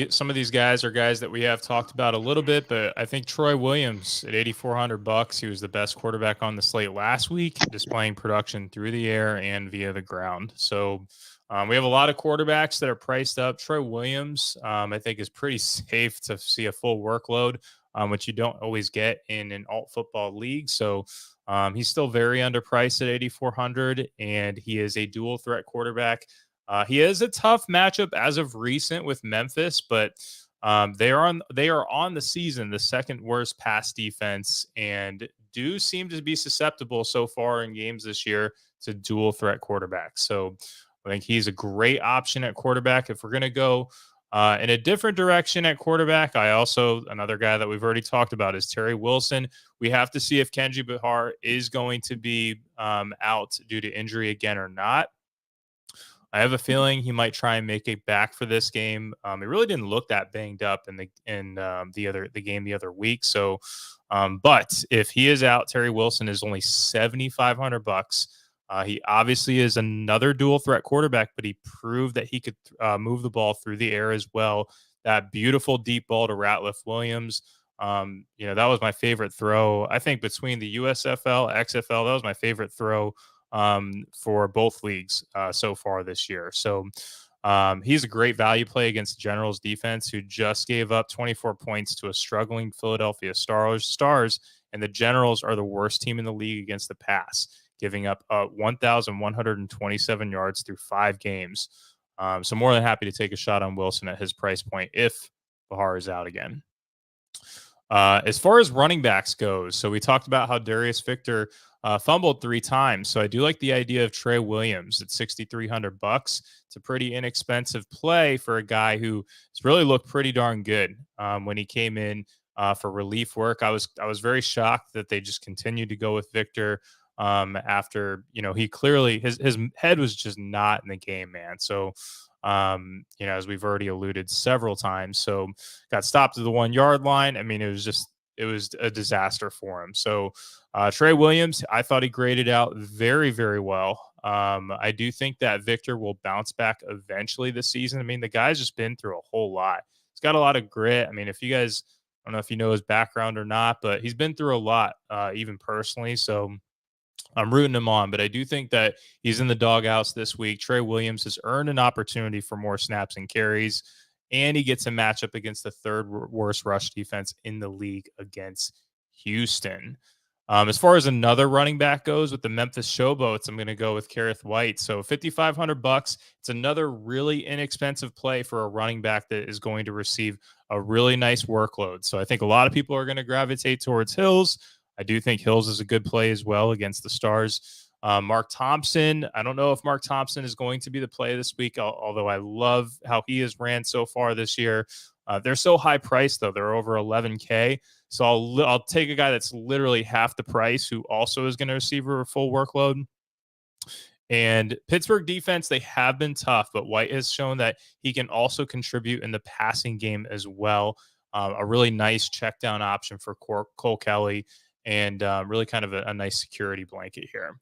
Some of these guys are guys that we have talked about a little bit, but I think Troy Williams at $8,400, he was the best quarterback on the slate last week, displaying production through the air and via the ground. So we have a lot of quarterbacks that are priced up. Troy Williams, I think, is pretty safe to see a full workload, which you don't always get in an alt football league. So he's still very underpriced at $8,400, and he is a dual threat quarterback. He is a tough matchup as of recent with Memphis, but they are on the season the second worst pass defense, and do seem to be susceptible so far in games this year to dual threat quarterbacks. So I think he's a great option at quarterback. If we're going to go in a different direction at quarterback, another guy that we've already talked about is Terry Wilson. We have to see if Kenji Bahar is going to be out due to injury again or not. I have a feeling he might try and make it back for this game. He really didn't look that banged up in the game the other week. So, but if he is out, Terry Wilson is only $7,500. He obviously is another dual threat quarterback, but he proved that he could move the ball through the air as well. That beautiful deep ball to Ratliff Williams. That was my favorite throw. I think between the USFL, XFL, that was my favorite throw for both leagues so far this year. So he's a great value play against the Generals defense, who just gave up 24 points to a struggling Philadelphia Stars, and the Generals are the worst team in the league against the pass, giving up 1,127 yards through 5 games. So more than happy to take a shot on Wilson at his price point if Bahar is out again. As far as running backs goes, so we talked about how Darius Victor fumbled 3 times. So I do like the idea of Trey Williams at $6,300. It's a pretty inexpensive play for a guy who has really looked pretty darn good when he came in for relief work. I was very shocked that they just continued to go with Victor after, he clearly his head was just not in the game, man. So as we've already alluded several times, so got stopped at the 1 yard line. I mean, it was a disaster for him. So Trey Williams, I thought he graded out very, very well. I do think that Victor will bounce back eventually this season. I mean, the guy's just been through a whole lot. He's got a lot of grit. I mean, if you guys, I don't know if you know his background or not, but he's been through a lot, even personally. So I'm rooting him on, but I do think that he's in the doghouse this week. Trey Williams has earned an opportunity for more snaps and carries, and he gets a matchup against the 3rd worst rush defense in the league against Houston. As far as another running back goes with the Memphis Showboats, I'm going to go with Kareth White. So $5,500. It's another really inexpensive play for a running back that is going to receive a really nice workload. So I think a lot of people are going to gravitate towards Hills. I do think Hills is a good play as well against the Stars. Mark Thompson, I don't know if Mark Thompson is going to be the play this week, although I love how he has ran so far this year. They're so high priced, though. They're over $11K. So I'll take a guy that's literally half the price who also is going to receive a full workload. And Pittsburgh defense, they have been tough, but White has shown that he can also contribute in the passing game as well. A really nice check down option for Cole Kelly, and really kind of a nice security blanket here.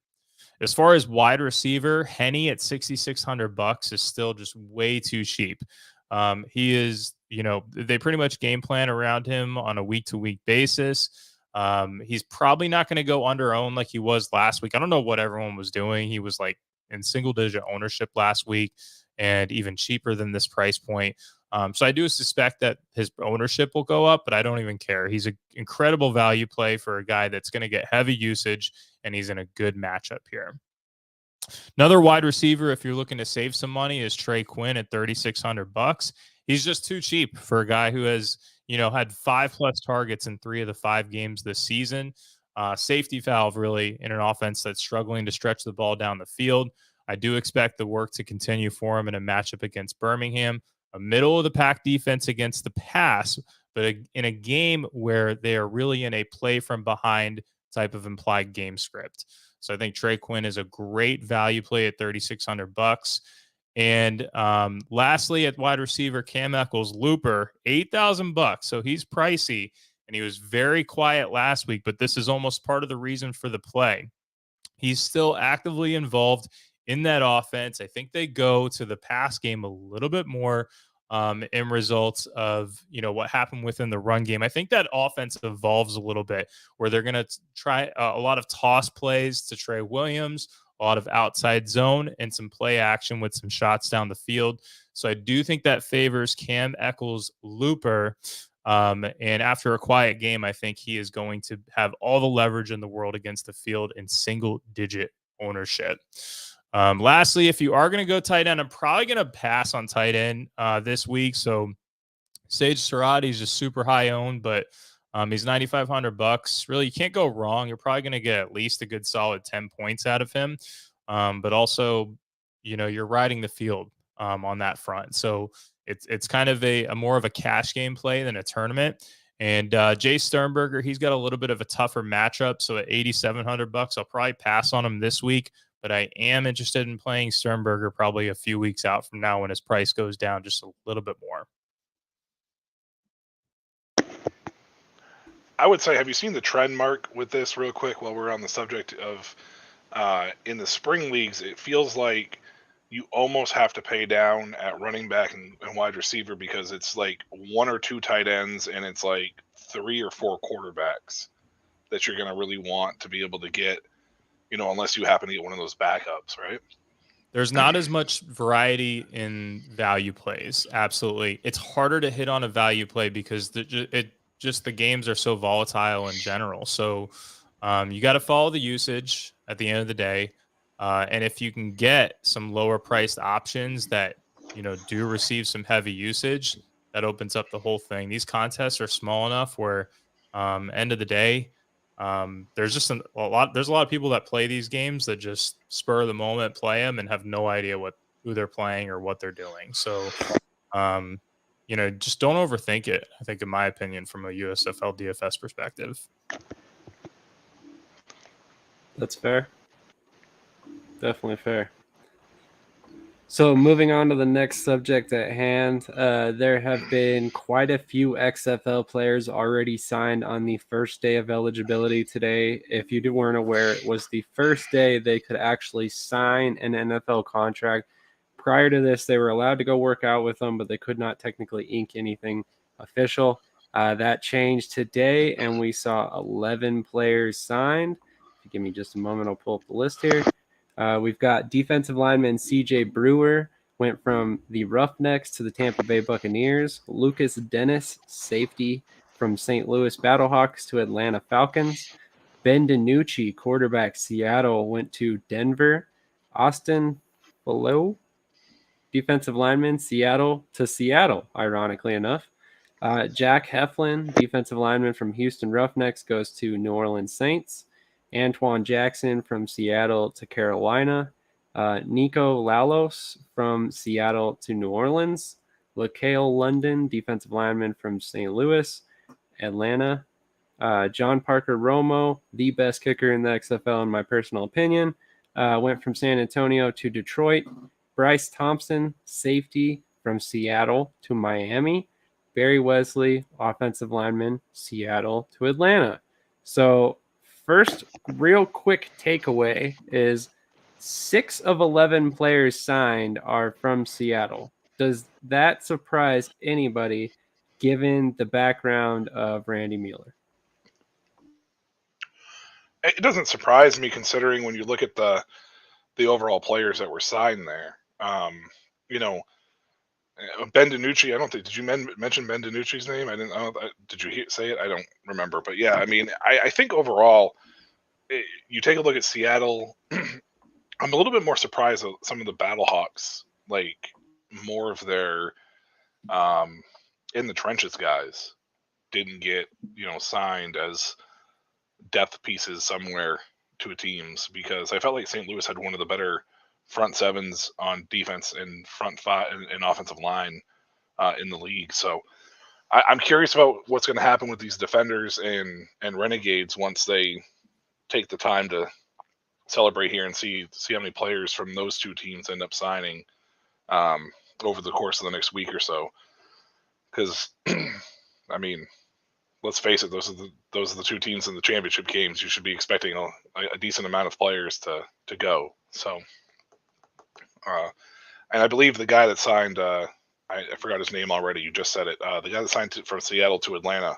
As far as wide receiver, Henny at $6,600 is still just way too cheap. He is, they pretty much game plan around him on a week-to-week basis. He's probably not going to go under owned like he was last week. I don't know what everyone was doing. He was like in single-digit ownership last week and even cheaper than this price point. So I do suspect that his ownership will go up, but I don't even care. He's an incredible value play for a guy that's going to get heavy usage, and he's in a good matchup here. Another wide receiver, if you're looking to save some money, is Trey Quinn at $3,600. He's just too cheap for a guy who has, had 5+ targets in 3 of the 5 games this season. Safety valve, really, in an offense that's struggling to stretch the ball down the field. I do expect the work to continue for him in a matchup against Birmingham, a middle of the pack defense against the pass, but in a game where they are really in a play from behind type of implied game script. So I think Trey Quinn is a great value play at $3,600. And lastly, at wide receiver, Cam Eccles, Looper, $8,000. So he's pricey, and he was very quiet last week, but this is almost part of the reason for the play. He's still actively involved in that offense. I think they go to the pass game a little bit more in results of, what happened within the run game. I think that offense evolves a little bit where they're going to try a lot of toss plays to Trey Williams, a lot of outside zone, and some play action with some shots down the field. So I do think that favors Cam Eccles Looper. And after a quiet game, I think he is going to have all the leverage in the world against the field in single-digit ownership. Lastly, if you are going to go tight end, I'm probably going to pass on tight end this week. So Sage Surratt is just super high owned, but he's $9,500. Really, you can't go wrong. You're probably going to get at least a good solid 10 points out of him. But also, you're riding the field on that front. So it's kind of a more of a cash game play than a tournament. And Jay Sternberger, he's got a little bit of a tougher matchup. So at $8,700, I'll probably pass on him this week. But I am interested in playing Sternberger probably a few weeks out from now when his price goes down just a little bit more. I would say, have you seen the trend, Mark, with this real quick while we're on the subject of in the spring leagues, it feels like you almost have to pay down at running back and wide receiver because it's like 1 or 2 tight ends and it's like 3 or 4 quarterbacks that you're going to really want to be able to get, unless you happen to get one of those backups, right? There's not as much variety in value plays. Absolutely. It's harder to hit on a value play because the games are so volatile in general. So you got to follow the usage at the end of the day. And if you can get some lower priced options that, do receive some heavy usage, that opens up the whole thing. These contests are small enough where end of the day, There's just a lot. There's a lot of people that play these games that just spur of the moment play them and have no idea who they're playing or what they're doing. So, just don't overthink it. I think, in my opinion, from a USFL DFS perspective. That's fair. Definitely fair. So moving on to the next subject at hand, there have been quite a few XFL players already signed on the first day of eligibility today. If you weren't aware, it was the first day they could actually sign an NFL contract. Prior to this, they were allowed to go work out with them, but they could not technically ink anything official. That changed today, and we saw 11 players signed. If you give me just a moment, I'll pull up the list here. We've got defensive lineman C.J. Brewer, went from the Roughnecks to the Tampa Bay Buccaneers. Lucas Dennis, safety, from St. Louis Battlehawks to Atlanta Falcons. Ben DiNucci, quarterback, Seattle, went to Denver. Austin Below, defensive lineman, Seattle to Seattle, ironically enough. Jack Heflin, defensive lineman from Houston Roughnecks, goes to New Orleans Saints. Antoine Jackson from Seattle to Carolina. Nico Lalos from Seattle to New Orleans. LaCale London, defensive lineman from St. Louis, Atlanta. John Parker Romo, the best kicker in the XFL in my personal opinion, went from San Antonio to Detroit. Bryce Thompson, safety, from Seattle to Miami. Barry Wesley, offensive lineman, Seattle to Atlanta. So first real quick takeaway is 6 of 11 players signed are from Seattle. Does that surprise anybody given the background of Randy Mueller? It doesn't surprise me considering when you look at the overall players that were signed there. Ben DiNucci, I don't think, did you mention Ben DiNucci's name? Did you say it? I don't remember. But yeah, I think overall, you take a look at Seattle, I'm a little bit more surprised that some of the Battlehawks, like more of their in the trenches guys, didn't get signed as depth pieces somewhere to a teams, because I felt like St. Louis had one of the better front sevens on defense and front five and offensive line in the league. So I'm curious about what's going to happen with these defenders and Renegades once they take the time to celebrate here and see how many players from those two teams end up signing over the course of the next week or so. Because let's face it, those are the two teams in the championship games. You should be expecting a decent amount of players to go. So, and I believe the guy that signed, I forgot his name already. You just said it. The guy that signed from Seattle to Atlanta,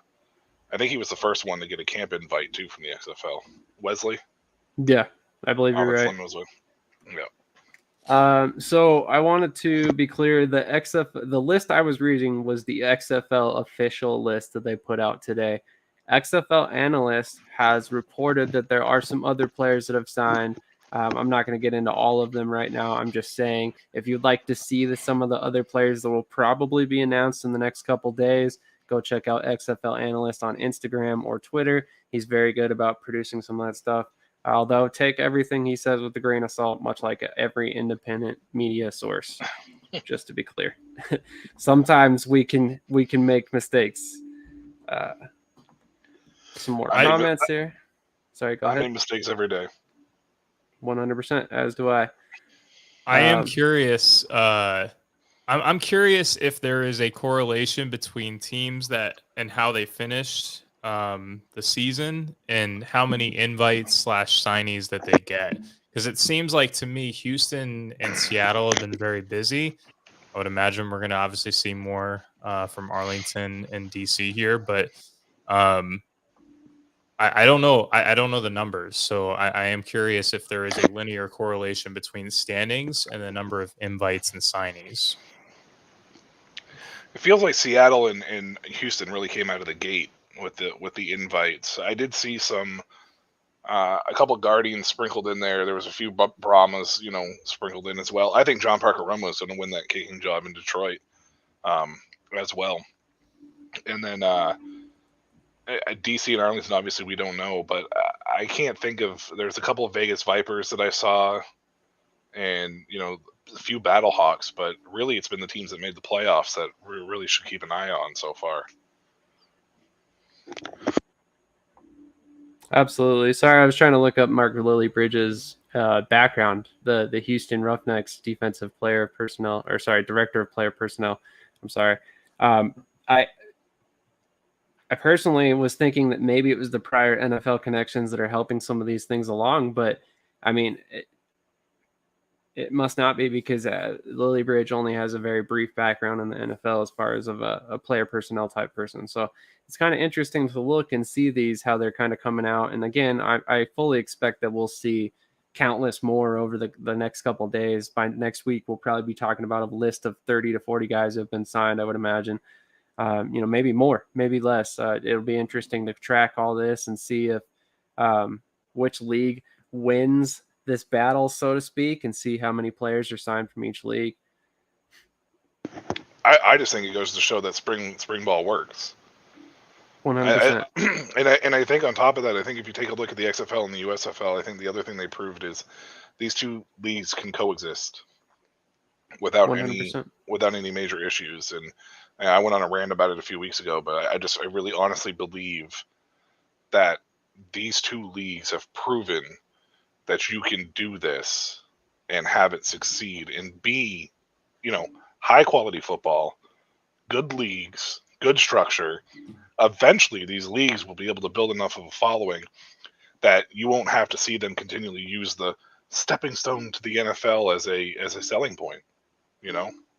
I think he was the first one to get a camp invite too from the XFL. Wesley. Yeah, I believe you're right. Yeah. So I wanted to be clear, the list I was reading was the XFL official list that they put out today. XFL Analyst has reported that there are some other players that have signed. I'm not going to get into all of them right now. I'm just saying, if you'd like to see some of the other players that will probably be announced in the next couple days, go check out XFL Analyst on Instagram or Twitter. He's very good about producing some of that stuff. Although take everything he says with a grain of salt, much like every independent media source, just to be clear. Sometimes we can make mistakes. Some more comments here. Sorry, go ahead. I make mistakes every day. 100%, as do I. I am curious. I'm curious if there is a correlation between teams and how they finished the season and how many invites / signees that they get, because it seems like to me Houston and Seattle have been very busy. I would imagine we're going to obviously see more from Arlington and DC here, but I don't know. I don't know the numbers, so I am curious if there is a linear correlation between standings and the number of invites and signees. It feels like Seattle and Houston really came out of the gate with the invites. I did see some a couple of Guardians sprinkled in there. There was a few Brahmas, sprinkled in as well. I think John Parker Romo is going to win that kicking job in Detroit as well. And then DC and Arlington, obviously, we don't know, but I can't think of. There's a couple of Vegas Vipers that I saw, and a few Battlehawks, but really, it's been the teams that made the playoffs that we really should keep an eye on so far. Absolutely. Sorry, I was trying to look up Mark Lillybridge's background, the Houston Roughnecks defensive player personnel, or sorry, director of player personnel. I'm sorry. I personally was thinking that maybe it was the prior NFL connections that are helping some of these things along, but I mean, it must not be, because Lillybridge only has a very brief background in the NFL as far as of a player personnel type person. So it's kind of interesting to look and see these, how they're kind of coming out. And again, I fully expect that we'll see countless more over the next couple of days. By next week, we'll probably be talking about a list of 30 to 40 guys who have been signed, I would imagine. Maybe more, maybe less. It'll be interesting to track all this and see if which league wins this battle, so to speak, and see how many players are signed from each league. I just think it goes to show that spring ball works. 100%. And I think on top of that, I think if you take a look at the XFL and the USFL, I think the other thing they proved is these two leagues can coexist without 100%. any major issues. And I went on a rant about it a few weeks ago, but I really honestly believe that these two leagues have proven that you can do this and have it succeed and be, high quality football, good leagues, good structure. Eventually these leagues will be able to build enough of a following that you won't have to see them continually use the stepping stone to the NFL as a selling point.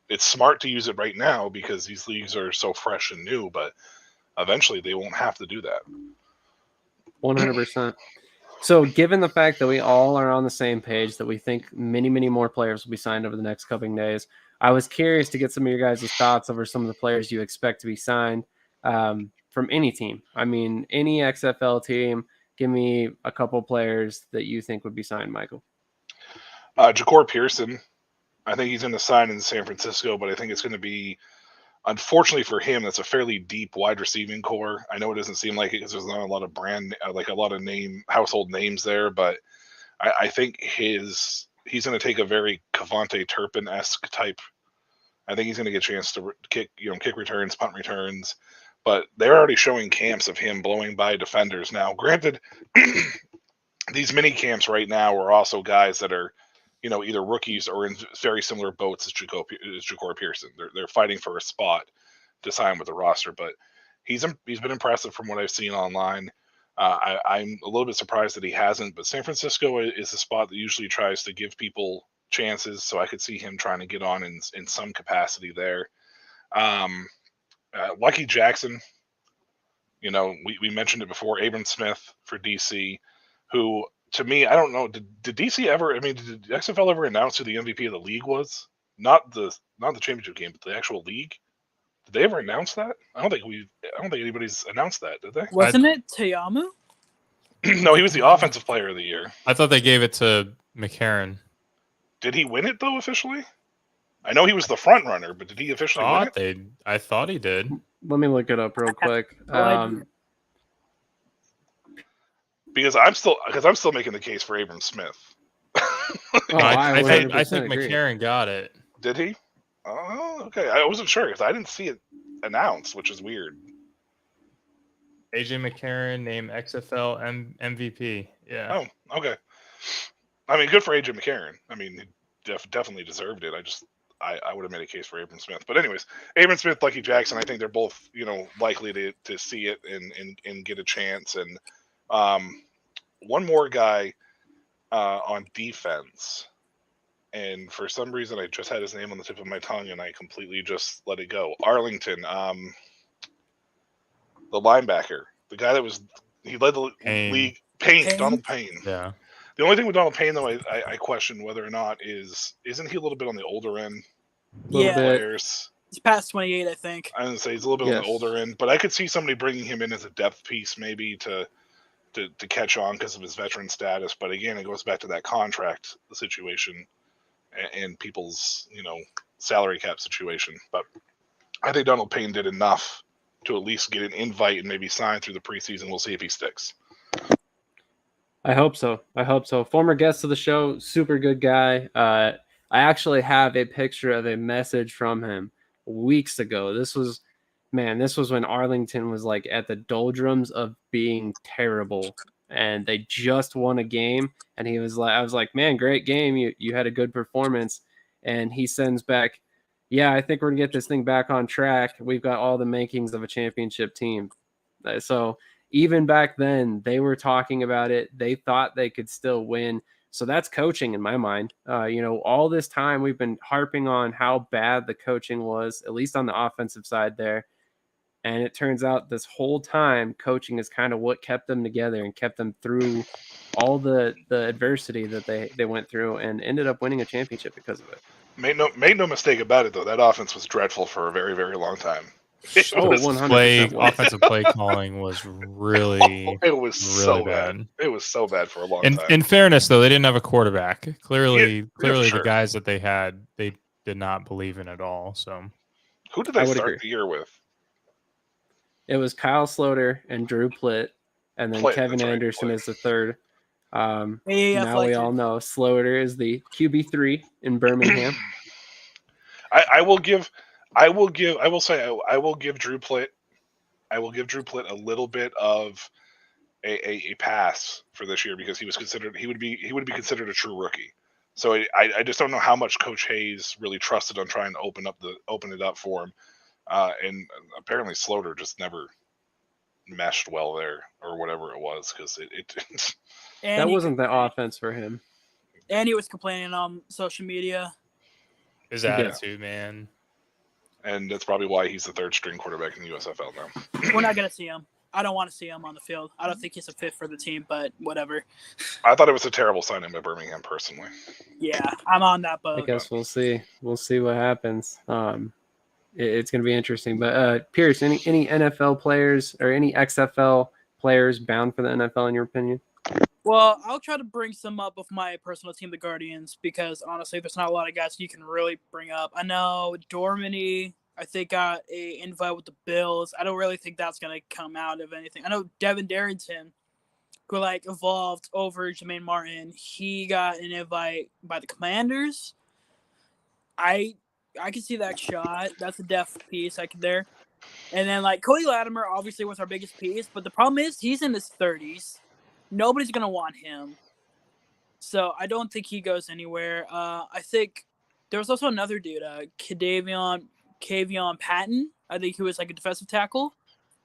It's smart to use it right now because these leagues are so fresh and new, but eventually they won't have to do that. 100%. So given the fact that we all are on the same page, that we think many, many more players will be signed over the next couple of days, I was curious to get some of your guys' thoughts over some of the players you expect to be signed from any team. I mean, any XFL team. Give me a couple players that you think would be signed, Michael. Ja'Cour Pearson. I think he's going to sign in San Francisco, but I think it's going to be, unfortunately for him, that's a fairly deep wide receiving core. I know it doesn't seem like it because there's not a lot of household names there, but I think he's going to take a very Cavante Turpin-esque type. I think he's going to get a chance to kick returns, punt returns, but they're already showing camps of him blowing by defenders. Now, granted, these mini camps right now are also guys that are, either rookies or in very similar boats as Ja'Cour Pearson. They're fighting for a spot to sign with the roster, but he's been impressive from what I've seen online. I'm a little bit surprised that he hasn't, but San Francisco is a spot that usually tries to give people chances, so I could see him trying to get on in some capacity there. Lucky Jackson, we mentioned it before, Abram Smith for DC, who, to me, I don't know, did DC ever, did the XFL ever announce who the MVP of the league was? Not the championship game, but the actual league? Did they ever announce that? I don't think anybody's announced that, did they? Wasn't it Teyamu? No, he was the offensive player of the year. I thought they gave it to McCarron. Did he win it though officially? I know he was the front runner, but did he officially win it? I thought he did. Let me look it up real quick. Because I'm still making the case for Abram Smith. I think McCarron got it. Did he? Oh, okay. I wasn't sure because I didn't see it announced, which is weird. AJ McCarron named XFL MVP. Yeah. Oh, okay. Good for AJ McCarron. He definitely deserved it. I would have made a case for Abram Smith. But anyways, Abram Smith, Lucky Jackson, I think they're both, likely to see it and get a chance. And one more guy on defense. And for some reason, I just had his name on the tip of my tongue, and I completely just let it go. Arlington, the linebacker, the guy that he led the league. Payne, Donald Payne. Yeah. The only thing with Donald Payne, though, I question whether or not isn't he a little bit on the older end? Yeah. Players. He's past 28, I think. I would say he's a little bit on the older end, but I could see somebody bringing him in as a depth piece, maybe to catch on because of his veteran status. But again, it goes back to that contract situation and people's salary cap situation. But I think Donald Payne did enough to at least get an invite and maybe sign through the preseason. We'll see if he sticks. I hope so. Former guest of the show, super good guy. I actually have a picture of a message from him weeks ago. This was when Arlington was like at the doldrums of being terrible, and they just won a game. And I was like, man, great game. You had a good performance. And he sends back, yeah, I think we're gonna get this thing back on track. We've got all the makings of a championship team. So even back then, they were talking about it. They thought they could still win. So that's coaching in my mind. All this time we've been harping on how bad the coaching was, at least on the offensive side there. And it turns out this whole time, coaching is kind of what kept them together and kept them through all the adversity that they went through, and ended up winning a championship because of it. Made no mistake about it, though. That offense was dreadful for a very, very long time. It was 100% offensive play calling was really it was really so bad. It was so bad for a long time. In fairness, though, they didn't have a quarterback. Clearly, sure. the guys that they had, they did not believe in at all. So, who did they start the year with? It was Kyle Sloter and Drew Plitt, and then Kevin Anderson is the third. Now we all know Sloter is the QB3 in Birmingham. I will give Drew Plitt a little bit of a pass for this year, because he would be considered a true rookie. So I just don't know how much Coach Hayes really trusted on trying to open it up for him. And apparently Sloter just never meshed well there, or whatever it was, because that wasn't the offense for him. And he was complaining on social media. His attitude, man. And that's probably why he's the third string quarterback in the USFL now. We're not going to see him. I don't want to see him on the field. I don't think he's a fit for the team, but whatever. I thought it was a terrible signing by Birmingham, personally. Yeah, I'm on that boat. I guess we'll see. We'll see what happens. It's going to be interesting. But Pierce, any NFL players or any XFL players bound for the NFL in your opinion? Well, I'll try to bring some up of my personal team, the Guardians, because honestly, there's not a lot of guys you can really bring up. I know Dormany, I think, got an invite with the Bills. I don't really think that's going to come out of anything. I know Devin Darrington, who evolved over Jermaine Martin, he got an invite by the Commanders. I can see that shot. That's a def piece there. And then Cody Latimer obviously was our biggest piece, but the problem is he's in his 30s. Nobody's going to want him. So I don't think he goes anywhere. I think there was also another dude, Kavion Patton. I think he was a defensive tackle.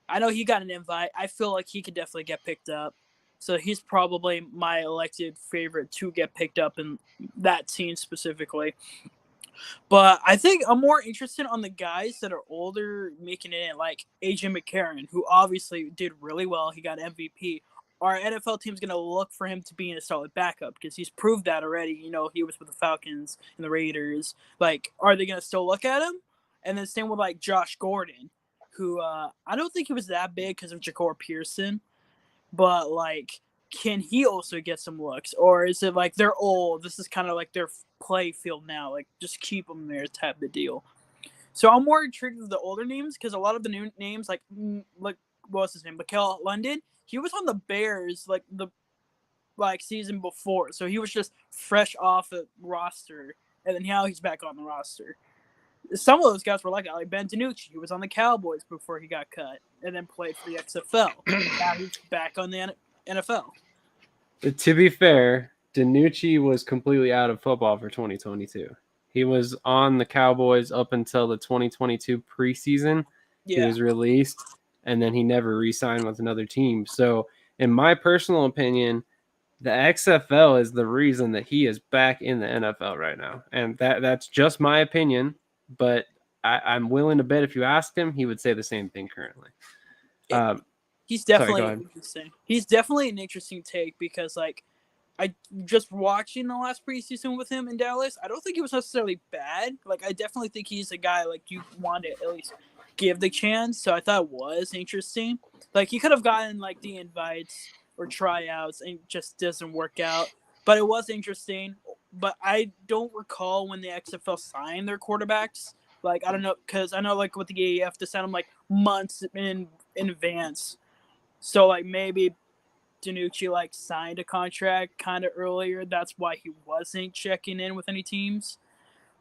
I know he got an invite. I feel like he could definitely get picked up. So he's probably my elected favorite to get picked up in that team specifically. But I think I'm more interested on the guys that are older making it in, like AJ McCarron, who obviously did really well. He got MVP. Our NFL team's going to look for him to be in a solid backup because he's proved that already. He was with the Falcons and the Raiders. Are they going to still look at him? And then same with Josh Gordon, who I don't think he was that big because of Ja'Cory Pearson. But can he also get some looks? Or is it they're old? This is kind of their play field now. Just keep them there type of deal. So I'm more intrigued with the older names because a lot of the new names, what was his name? Mikael London. He was on the Bears the season before, so he was just fresh off the roster, and then now he's back on the roster. Some of those guys were like Ben DiNucci. He was on the Cowboys before he got cut, and then played for the XFL. Now he's back on the NFL. To be fair, DiNucci was completely out of football for 2022. He was on the Cowboys up until the 2022 preseason. Yeah. He was released. And then he never re-signed with another team. So, in my personal opinion, the XFL is the reason that he is back in the NFL right now. And that's just my opinion. But I'm willing to bet if you asked him, he would say the same thing currently. He's definitely interesting. He's definitely an interesting take because, I just watching the last preseason with him in Dallas, I don't think he was necessarily bad. I definitely think he's a guy you want to at least give the chance. So I thought it was interesting. He could have gotten the invites or tryouts and just doesn't work out. But it was interesting. But I don't recall when the XFL signed their quarterbacks. Like I don't know, because I know like with the AAF, you have to send them like months in advance. So like maybe DiNucci like signed a contract kind of earlier. That's why he wasn't checking in with any teams.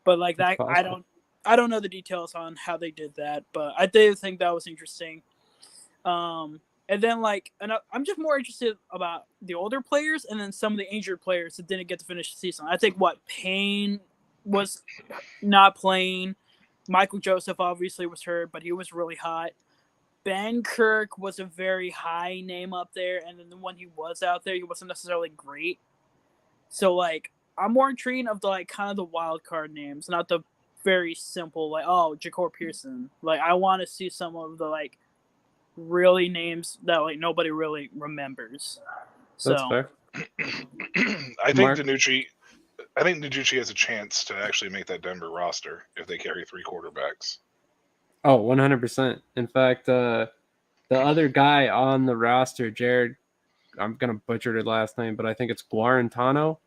But like that, I don't know the details on how they did that. But I did think that was interesting. And then like, I'm just more interested about the older players and then some of the injured players that didn't get to finish the season. I think Payne was not playing. Michael Joseph obviously was hurt, but he was really hot. Ben Kirk was a very high name up there, and then when he was out there, he wasn't necessarily great. So like, I'm more intrigued of the like kind of the wild card names, not the very simple like Ja'Cour Pearson. Like I want to see some of the like really names that like nobody really remembers. That's So fair. I think Mark? DiNucci has a chance to actually make that Denver roster if they carry 3 quarterbacks. Oh, 100%. In fact, the other guy on the roster, Jared, I'm going to butcher his last name, but I think it's Guarantano,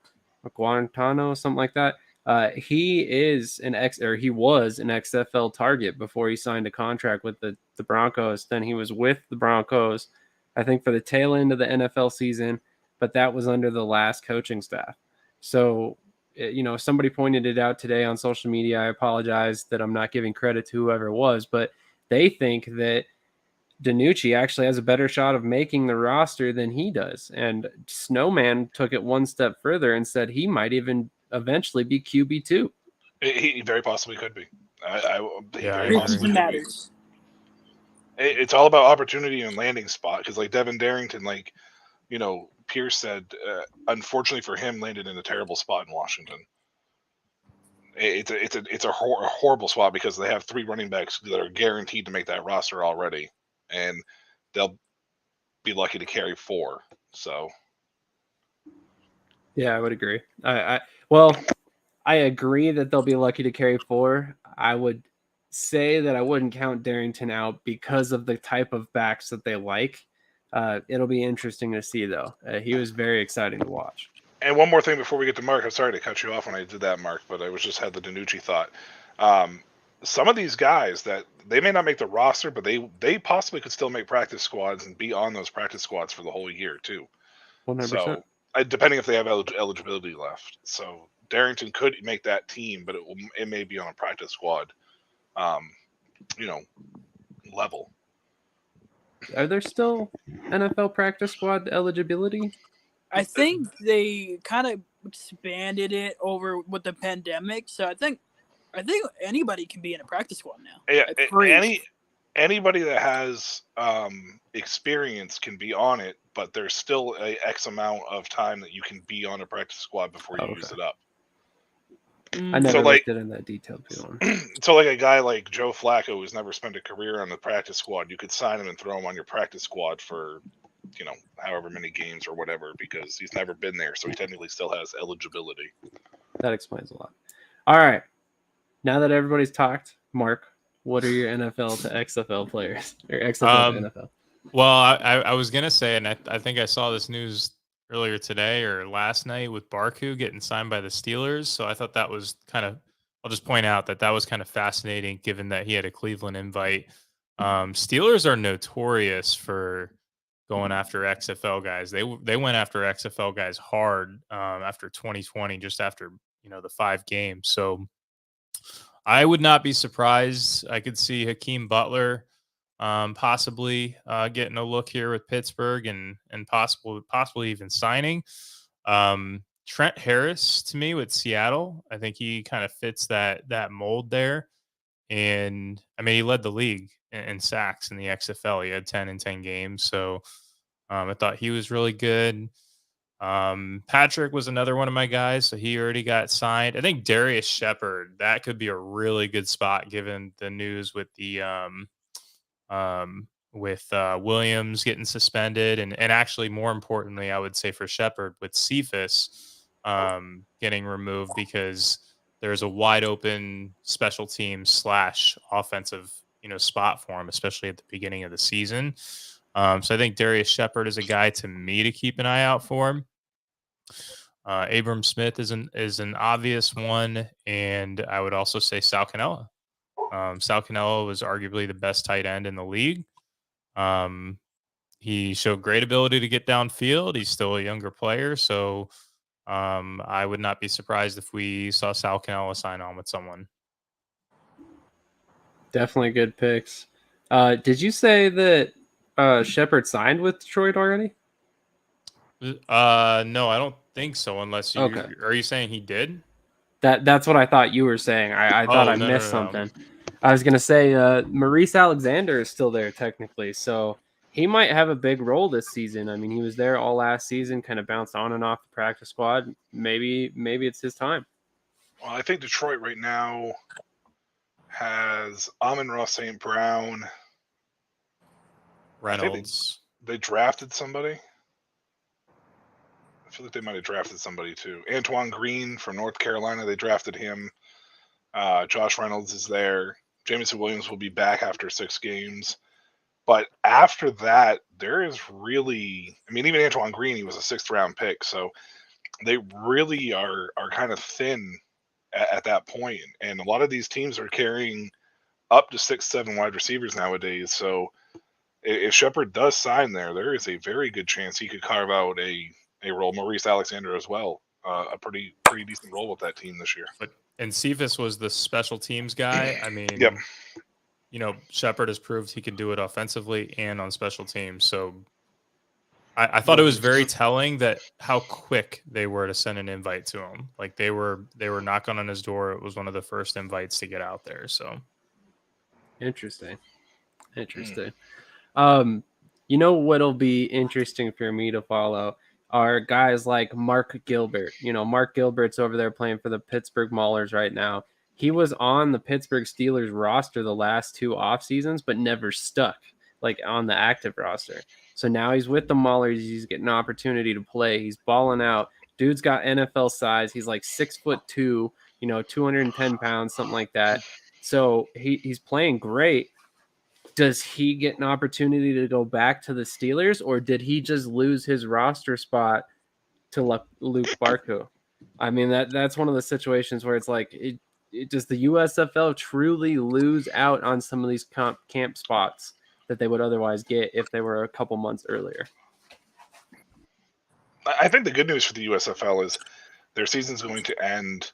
something like that. He was an XFL target before he signed a contract with the Broncos. Then he was with the Broncos, I think, for the tail end of the NFL season, but that was under the last coaching staff. So, somebody pointed it out today on social media. I apologize that I'm not giving credit to whoever it was, but they think that DiNucci actually has a better shot of making the roster than he does. And Snowman took it one step further and said he might even eventually be QB2. He very possibly could be. He Yeah, I very agree. possibly it could be. matters. It's all about opportunity and landing spot, because like Devin Darrington, like Pierce said, unfortunately for him, landed in a terrible spot in Washington. It's a horrible spot because they have 3 running backs that are guaranteed to make that roster already, and they'll be lucky to carry 4. So Yeah, I would agree. I agree that they'll be lucky to carry 4. I would say that I wouldn't count Darrington out because of the type of backs that they like. It'll be interesting to see, though. He was very exciting to watch. And one more thing before we get to Mark. I'm sorry to cut you off when I did that, Mark, but I had the DiNucci thought. Some of these guys that they may not make the roster, but they possibly could still make practice squads and be on those practice squads for the whole year too. 100%. So depending if they have eligibility left. So Darrington could make that team, but it may be on a practice squad, level. Are there still NFL practice squad eligibility? I think they kind of expanded it over with the pandemic. So I think anybody can be in a practice squad now. Yeah, anybody that has experience can be on it, but there's still a X amount of time that you can be on a practice squad before you use it up. I never looked in that detailed one. So like a guy like Joe Flacco, who's never spent a career on the practice squad, you could sign him and throw him on your practice squad for however many games or whatever, because he's never been there, so he technically still has eligibility. That explains a lot. All right, now that everybody's talked, Mark, what are your NFL to XFL players or XFL to NFL? Well, I was gonna say, and I think I saw this news earlier today or last night with Barku getting signed by the Steelers. So I thought that was I'll just point out that was kind of fascinating, given that he had a Cleveland invite. Steelers are notorious for going after XFL guys. They went after XFL guys hard after 2020, just after the 5 games. So I would not be surprised. I could see Hakeem Butler possibly getting a look here with Pittsburgh and possibly even signing. Trent Harris, to me, with Seattle, I think he kind of fits that mold there. And I mean, he led the league in sacks in the XFL. He had 10 in 10 games. So I thought he was really good. Patrick was another one of my guys, so he already got signed. I think Darius Shepard, that could be a really good spot given the news with the Williams getting suspended, and actually more importantly, I would say for Shepard, with Cephas getting removed, because there's a wide open special teams / offensive spot for him, especially at the beginning of the season. So I think Darius Shepard is a guy to me to keep an eye out for him. Abram Smith is an obvious one, and I would also say Sal Cannella. Sal Cannella was arguably the best tight end in the league. He showed great ability to get downfield. He's still a younger player, so I would not be surprised if we saw Sal Cannella sign on with someone. Definitely good picks. Did you say that Shepard signed with Detroit already? No, I don't think so. Unless Okay. are you saying he did? That's what I thought you were saying. I thought Oh, I missed no. something. I was gonna say Maurice Alexander is still there technically, so he might have a big role this season. I mean, he was there all last season, kind of bounced on and off the practice squad. Maybe it's his time. Well, I think Detroit right now has Amon-Ra St. Brown. Reynolds. They drafted somebody. I feel like they might have drafted somebody too. Antoine Green from North Carolina, they drafted him. Josh Reynolds is there. Jameson Williams will be back after 6 games. But after that, there is really, I mean, even Antoine Green, he was a 6th round pick. So they really are kind of thin at that point. And a lot of these teams are carrying up to 6, 7 wide receivers nowadays. So if Shepard does sign there is a very good chance he could carve out a role. Maurice Alexander as well, a pretty decent role with that team this year. And Cephas was the special teams guy. I mean, Yep. Shepard has proved he can do it offensively and on special teams. So I thought it was very telling that how quick they were to send an invite to him. Like they were knocking on his door. It was one of the first invites to get out there. So Interesting. What'll be interesting for me to follow are guys like Mark Gilbert. Mark Gilbert's over there playing for the Pittsburgh Maulers right now. He was on the Pittsburgh Steelers roster the last 2 off seasons, but never stuck like on the active roster. So now he's with the Maulers. He's getting an opportunity to play. He's balling out. Dude's got NFL size. He's like 6'2", 210 pounds, something like that. So he's playing great. Does he get an opportunity to go back to the Steelers, or did he just lose his roster spot to Luke Barku? I mean, that's one of the situations where it's like, does the USFL truly lose out on some of these camp spots that they would otherwise get if they were a couple months earlier? I think the good news for the USFL is their season's going to end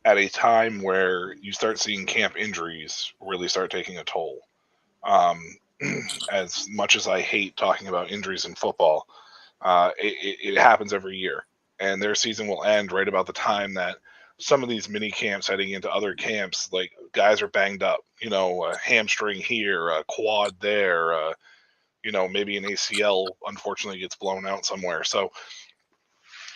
at a time where you start seeing camp injuries really start taking a toll. As much as I hate talking about injuries in football, it happens every year, and their season will end right about the time that some of these mini camps heading into other camps, like guys are banged up, a hamstring here, a quad there, maybe an ACL unfortunately gets blown out somewhere. So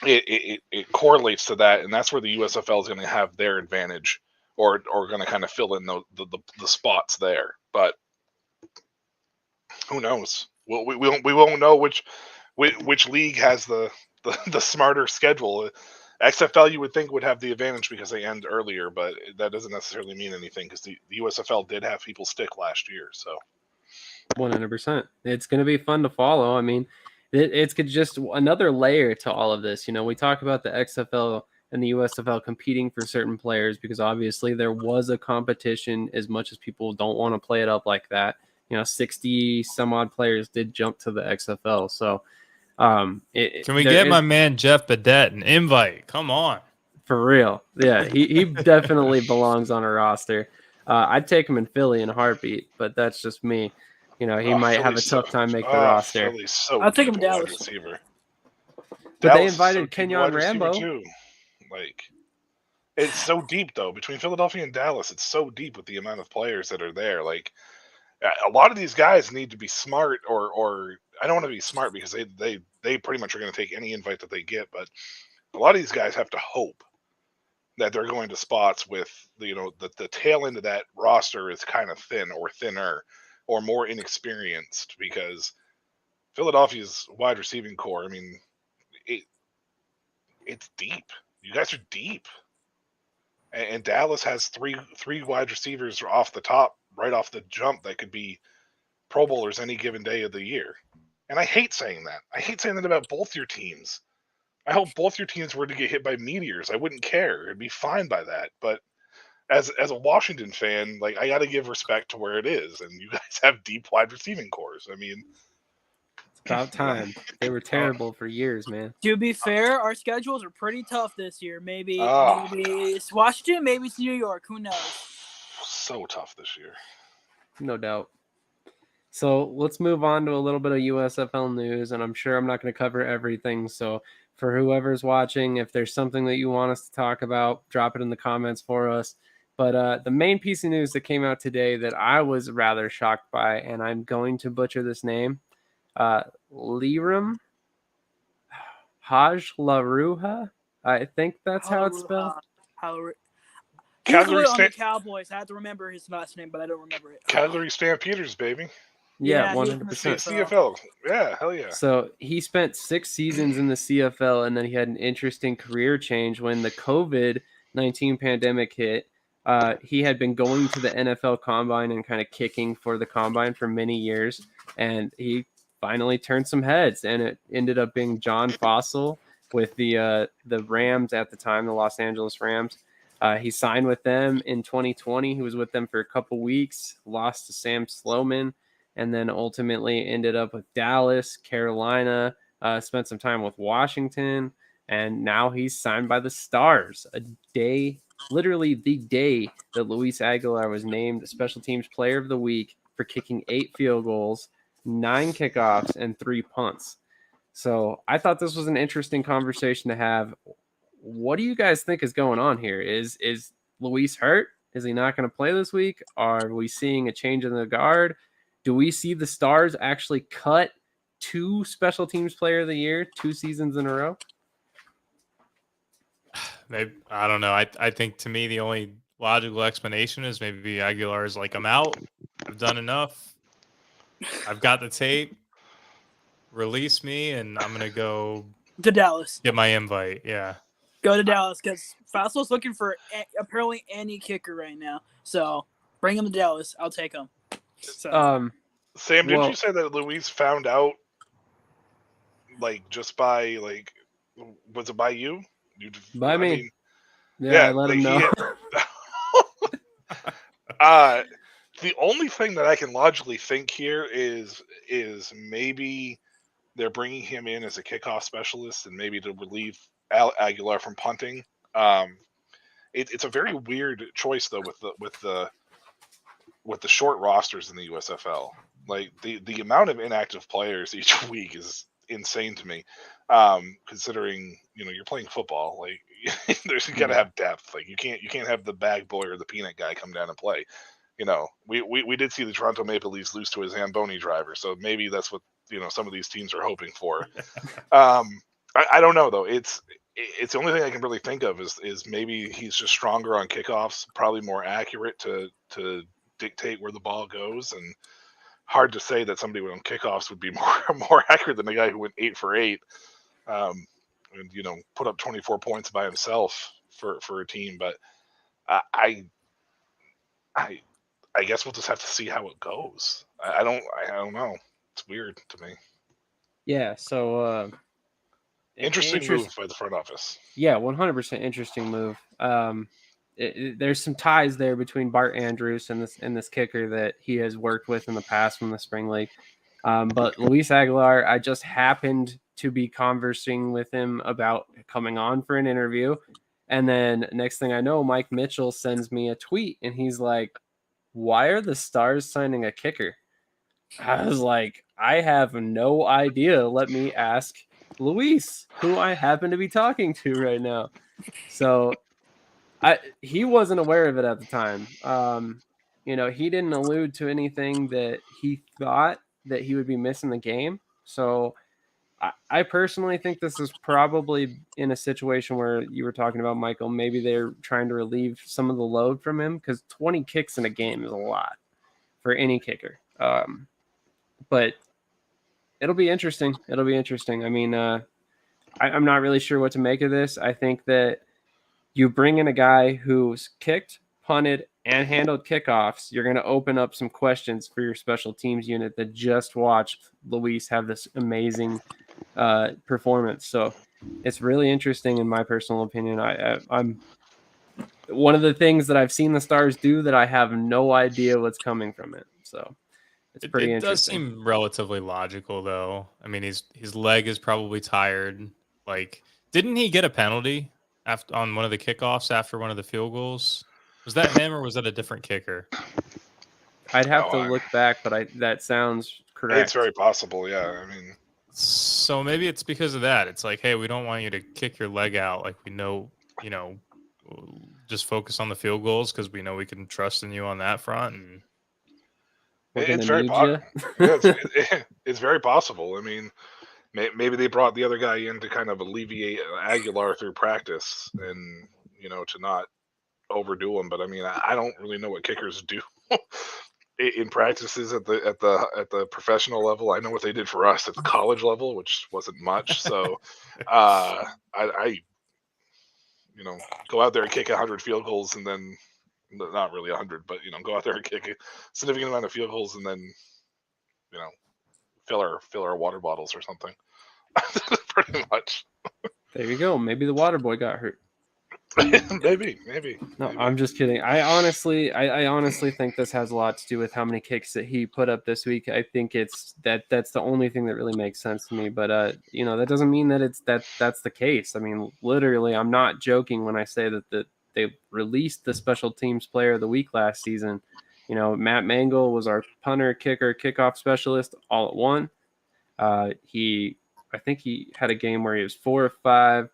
it correlates to that, and that's where the USFL is going to have their advantage, or going to kind of fill in the spots there. But who knows? We won't know which league has the smarter schedule. XFL you would think would have the advantage because they end earlier, but that doesn't necessarily mean anything because the USFL did have people stick last year. So 100%, it's going to be fun to follow. I mean, it's just another layer to all of this. We talk about the XFL and the USFL competing for certain players because obviously there was a competition. As much as people don't want to play it up like that, 60 some odd players did jump to the XFL. So can we get my man Jeff Badette an invite? Come on. For real. Yeah, he definitely belongs on a roster. I'd take him in Philly in a heartbeat, but that's just me. He might have a tough time making the roster. I'll take him in Dallas. But they invited Kenyon Rambo too. Like, it's so deep though. Between Philadelphia and Dallas, it's so deep with the amount of players that are there. Like, a lot of these guys need to be smart, or I don't want to be smart because they pretty much are going to take any invite that they get. But a lot of these guys have to hope that they're going to spots with the tail end of that roster is kind of thin or thinner or more inexperienced, because Philadelphia's wide receiving core, I mean, it's deep. You guys are deep, and Dallas has three wide receivers off the top, right off the jump, that could be Pro Bowlers any given day of the year. And I hate saying that. I hate saying that about both your teams. I hope both your teams were to get hit by meteors. I wouldn't care. It'd be fine by that. But as a Washington fan, like I got to give respect to where it is, and you guys have deep wide receiving cores. I mean, It's about time. They were terrible for years, man. To be fair, our schedules are pretty tough this year. Maybe Oh. it's Washington, maybe it's New York. Who knows? so tough this year. No doubt. So let's move on to a little bit of USFL news, and I'm sure I'm not going to cover everything. So for whoever's watching, if there's something that you want us to talk about, drop it in the comments for us. But the main piece of news that came out today that I was rather shocked by, and I'm going to butcher this name, Liram Haj LaRuha. I think that's how it's spelled. He's Calgary on the Cowboys. I have to remember his last name, but I don't remember it. Calgary Stampeders, baby. Yeah, he's 100%. CFL. Yeah, hell yeah. So he spent 6 seasons in the CFL, and then he had an interesting career change when the COVID-19 pandemic hit. He had been going to the NFL Combine and kind of kicking for the Combine for many years, and he finally turned some heads, and it ended up being John Fossil with the Rams at the time, the Los Angeles Rams. He signed with them in 2020. He was with them for a couple weeks, lost to Sam Sloman, and then ultimately ended up with Dallas, Carolina, spent some time with Washington, and now he's signed by the Stars. Literally the day that Luis Aguilar was named Special Teams Player of the Week for kicking 8 field goals, 9 kickoffs, and 3 punts. So I thought this was an interesting conversation to have. What do you guys think is going on here? Is Luis hurt? Is he not going to play this week? Are we seeing a change in the guard? Do we see the Stars actually cut 2 Special Teams Player of the Year 2 seasons in a row? Maybe, I don't know. I think to me the only logical explanation is maybe Aguilar is like, I'm out. I've done enough. I've got the tape. Release me, and I'm gonna go to Dallas. Get my invite. Yeah. Go to Dallas because Fossil's looking for apparently any kicker right now. So bring him to Dallas. I'll take him. So, Sam, didn't you say that Luis found out, like, just by, like, was it by you? By me. Mean, yeah, I let him know. The only thing that I can logically think here is maybe they're bringing him in as a kickoff specialist and maybe to relieve Aguilar from punting. It's a very weird choice though with the short rosters in the USFL. Like the amount of inactive players each week is insane to me. Considering you're playing football, like there's you gotta have depth. Like you can't have the bag boy or the peanut guy come down and play. We did see the Toronto Maple Leafs lose to a Zamboni driver, so maybe that's what some of these teams are hoping for. I don't know though. It's the only thing I can really think of is maybe he's just stronger on kickoffs, probably more accurate to dictate where the ball goes, and hard to say that somebody on kickoffs would be more accurate than the guy who went 8 for 8, and put up 24 points by himself for a team. But I guess we'll just have to see how it goes. I don't know. It's weird to me. Yeah. So interesting move by the front office. Yeah, 100% interesting move. There's some ties there between Bart Andrews and this kicker that he has worked with in the past from the spring league. But Luis Aguilar, I just happened to be conversing with him about coming on for an interview. And then next thing I know, Mike Mitchell sends me a tweet and he's like, "Why are the Stars signing a kicker?" I was like, I have no idea. Let me ask Luis, who I happen to be talking to right now. So he wasn't aware of it at the time. He didn't allude to anything that he thought that he would be missing the game. So I personally think this is probably in a situation where you were talking about, Michael, maybe they're trying to relieve some of the load from him because 20 kicks in a game is a lot for any kicker. But it'll be interesting. I mean, I'm not really sure what to make of this. I think that you bring in a guy who's kicked, punted, and handled kickoffs, you're going to open up some questions for your special teams unit that just watched Luis have this amazing performance. So it's really interesting in my personal opinion. one of the things that I've seen the Stars do that I have no idea what's coming from it. So it's pretty It does interesting. seem relatively logical, though. I mean, his leg is probably tired. Like, didn't he get a penalty on one of the kickoffs after one of the field goals? Was that him or was that a different kicker? I'd have to look back, but that sounds correct. It's very possible, yeah. I mean, so maybe it's because of that. It's like, hey, we don't want you to kick your leg out. Like, we know, just focus on the field goals because we know we can trust in you on that front. And it's very possible. It's very possible. I mean, maybe they brought the other guy in to kind of alleviate Aguilar through practice and, to not overdo him. But I mean, I don't really know what kickers do in practices at the professional level. I know what they did for us at the college level, which wasn't much. So I go out there and kick 100 field goals and then not really 100, but go out there and kick a significant amount of field goals and then fill our water bottles or something. Pretty much. There you go. Maybe the water boy got hurt. maybe. No, I'm just kidding. I honestly think this has a lot to do with how many kicks that he put up this week. I think that's the only thing that really makes sense to me. But that doesn't mean that that's the case. I mean, literally, I'm not joking when I say that they released the special teams player of the week last season. Matt Mangle was our punter, kicker, kickoff specialist all at one. I think he had a game where he was 4 of 5,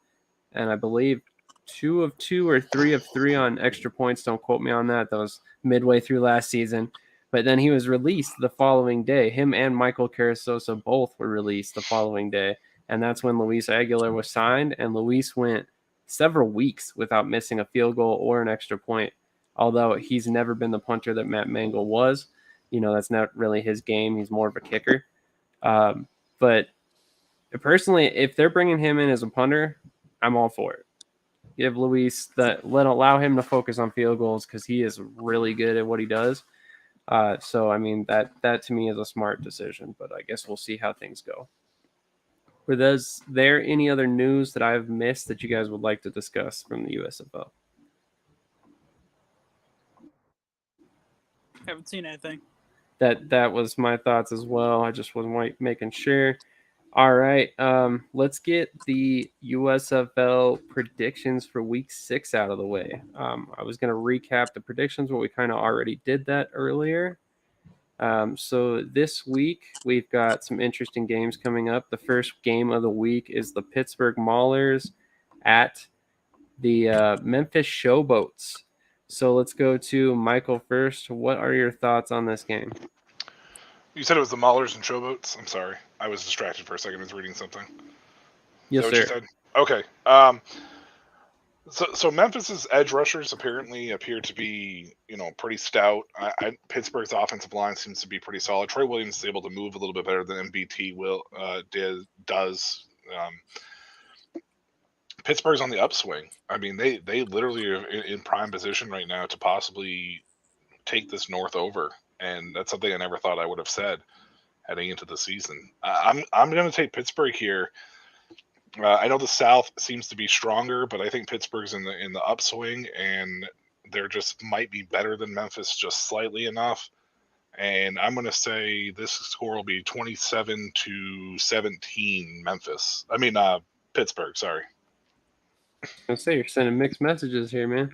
and I believe 2 of 2 or 3 of 3 on extra points. Don't quote me on that. That was midway through last season. But then he was released the following day. Him and Michael Carasosa both were released the following day. And that's when Luis Aguilar was signed. And Luis went several weeks without missing a field goal or an extra point. Although he's never been the punter that Matt Mangle was. That's not really his game. He's more of a kicker. But personally, if they're bringing him in as a punter, I'm all for it. Give Luis allow him to focus on field goals because he is really good at what he does. So I mean that to me is a smart decision, but I guess we'll see how things go. Was there any other news that I've missed that you guys would like to discuss from the USFL? Haven't seen anything. That was my thoughts as well. I just wasn't making sure. All right, let's get the USFL predictions for Week 6 out of the way. I was going to recap the predictions, but we kind of already did that earlier. So this week, we've got some interesting games coming up. The first game of the week is the Pittsburgh Maulers at the Memphis Showboats. So let's go to Michael first. What are your thoughts on this game? You said it was the Maulers and Showboats? I'm sorry. I was distracted for a second. I was reading something. Yes, sir. You said? Okay. So Memphis's edge rushers apparently appear to be, pretty stout. Pittsburgh's offensive line seems to be pretty solid. Troy Williams is able to move a little bit better than MBT does. Pittsburgh's on the upswing. I mean, they literally are in prime position right now to possibly take this North over. And that's something I never thought I would have said heading into the season. I'm going to take Pittsburgh here. I know the South seems to be stronger, but I think Pittsburgh's in the upswing, and they're just might be better than Memphis just slightly enough. And I'm going to say this score will be 27-17 Memphis. I mean Pittsburgh. Sorry. I say you're sending mixed messages here, man.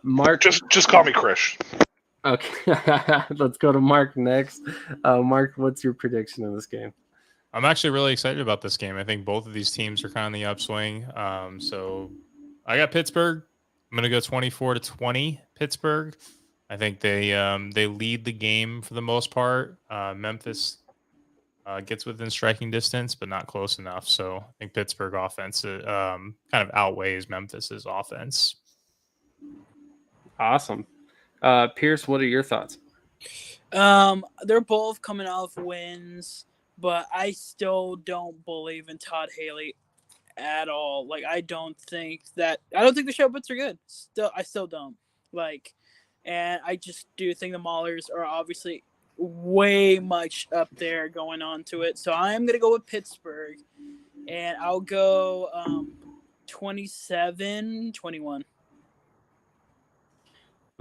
Mark, just call me Krish. Okay, let's go to Mark next. Mark, what's your prediction of this game? I'm actually really excited about this game. I think both of these teams are kind of in the upswing. So I got Pittsburgh. I'm going to go 24-20 Pittsburgh. I think they lead the game for the most part. Memphis gets within striking distance, but not close enough. So I think Pittsburgh offense kind of outweighs Memphis's offense. Awesome. Pierce, what are your thoughts? They're both coming off wins, but I still don't believe in Todd Haley at all. Like, I don't think the Showboats are good. I still don't. And I just do think the Maulers are obviously way much up there going on to it. So I'm going to go with Pittsburgh, and I'll go 27-21.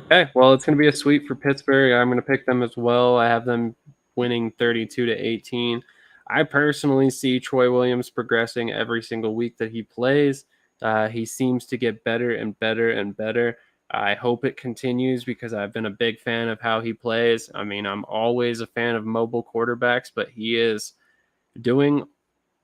Okay, well, it's going to be a sweep for Pittsburgh. I'm going to pick them as well. I have them winning 32-18. I personally see Troy Williams progressing every single week that he plays. He seems to get better and better and better. I hope it continues because I've been a big fan of how he plays. I mean, I'm always a fan of mobile quarterbacks, but he is doing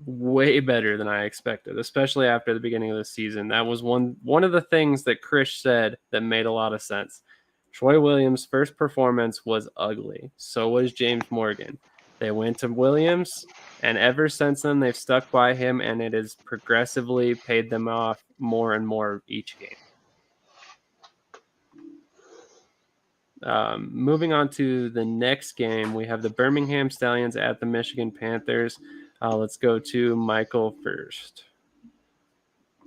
way better than I expected, especially after the beginning of the season. That was one of the things that Chris said that made a lot of sense. Troy Williams' first performance was ugly. So was James Morgan. They went to Williams, and ever since then, they've stuck by him, and it has progressively paid them off more and more each game. Moving on to the next game, we have the Birmingham Stallions at the Michigan Panthers. Let's go to Michael first.